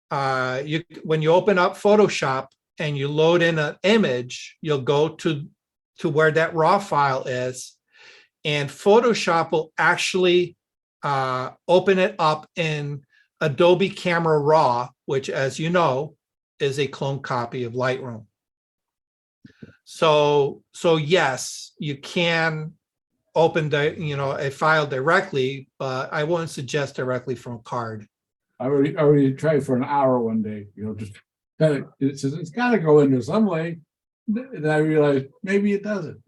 when you open up Photoshop and you load in an image, you'll go to where that raw file is, and Photoshop will actually open it up in Adobe Camera Raw, which, as you know, is a clone copy of Lightroom. So yes, you can open a file directly, but I wouldn't suggest directly from a card. I already tried for an hour one day, just it's got to go into some way. And I realized maybe it doesn't.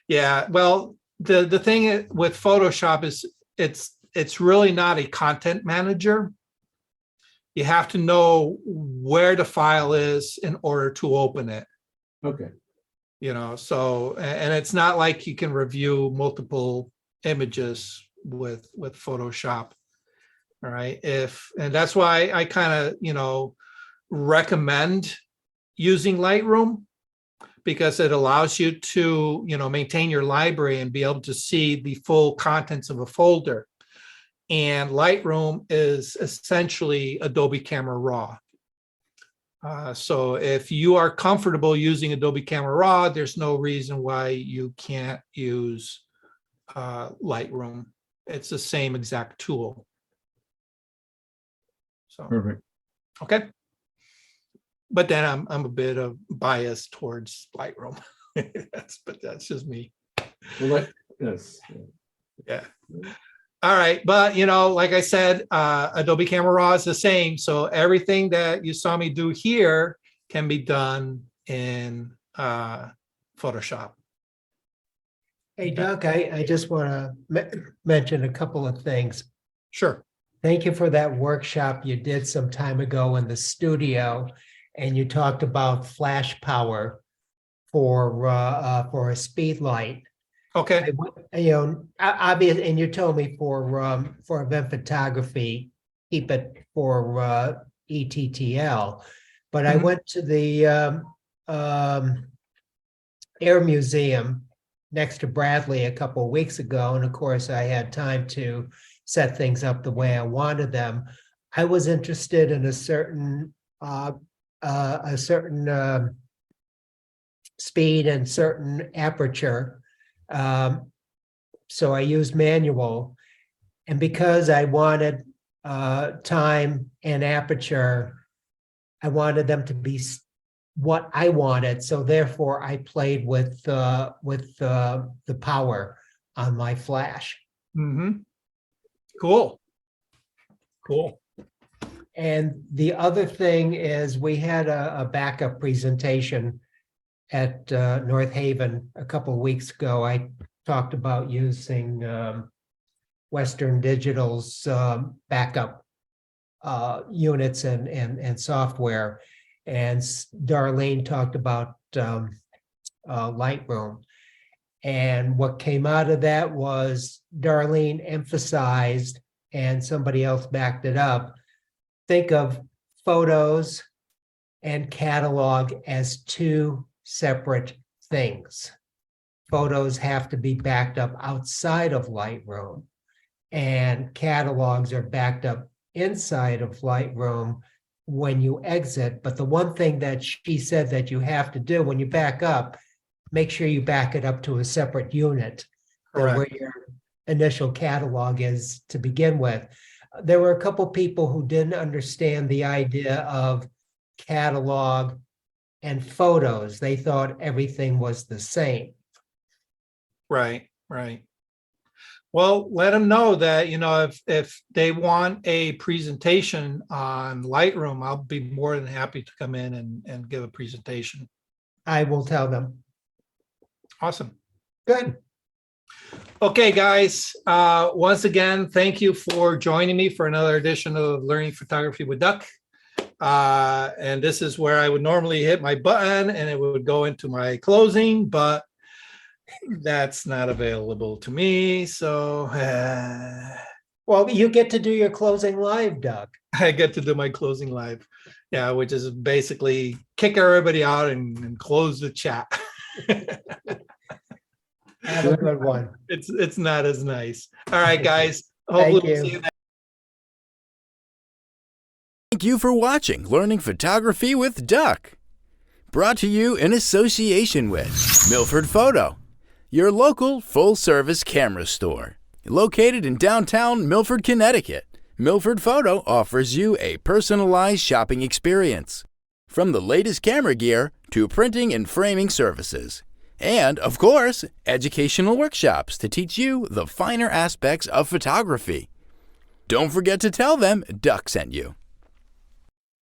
Yeah, well, the thing with Photoshop is it's really not a content manager. You have to know where the file is in order to open it. Okay. So, and it's not like you can review multiple images with Photoshop. All right. And that's why I kind of, recommend using Lightroom, because it allows you to, maintain your library and be able to see the full contents of a folder. And Lightroom is essentially Adobe Camera Raw. So if you are comfortable using Adobe Camera Raw, there's no reason why you can't use Lightroom. It's the same exact tool. So, Perfect. okay. But then I'm a bit of bias towards Lightroom. But that's just me. Well, yes. Yeah. All right. But, like I said, Adobe Camera Raw is the same. So everything that you saw me do here can be done in Photoshop. Hey, Doc, I just want to mention a couple of things. Sure. Thank you for that workshop you did some time ago in the studio, and you talked about flash power for a speed light. Okay. Obvious, and you told me for event photography, keep it for ETTL. But I Mhm. went to the Air Museum next to Bradley a couple of weeks ago, and of course I had time to set things up the way I wanted them. I was interested in a certain speed and certain aperture. So I used manual, and because I wanted time and aperture, I wanted them to be what I wanted. So therefore I played with the power on my flash. Mm-hmm. Cool. And the other thing is we had a backup presentation at North Haven a couple of weeks ago. I talked about using Western Digital's backup units and software. And Darlene talked about Lightroom. And what came out of that was Darlene emphasized, and somebody else backed it up, think of photos and catalog as two separate things. Photos have to be backed up outside of Lightroom, and catalogs are backed up inside of Lightroom when you exit. But the one thing that she said that you have to do when you back up, make sure you back it up to a separate unit than where your initial catalog is to begin with. There were a couple people who didn't understand the idea of catalog and photos. They thought everything was the same. Right. Well, let them know that, if they want a presentation on Lightroom, I'll be more than happy to come in and give a presentation. I will tell them. Awesome. Good. Okay, guys, once again, thank you for joining me for another edition of Learning Photography with Duck. And this is where I would normally hit my button and it would go into my closing, but that's not available to me. So Well, you get to do your closing live, Doug. I get to do my closing live. Yeah, which is basically kick everybody out and close the chat. Have a good one. It's not as nice. All right, guys. Hopefully we'll you. see you next. Thank you for watching Learning Photography with Duck. Brought to you in association with Milford Photo, your local full-service camera store. Located in downtown Milford, Connecticut, Milford Photo offers you a personalized shopping experience. From the latest camera gear to printing and framing services. And, of course, educational workshops to teach you the finer aspects of photography. Don't forget to tell them Duck sent you.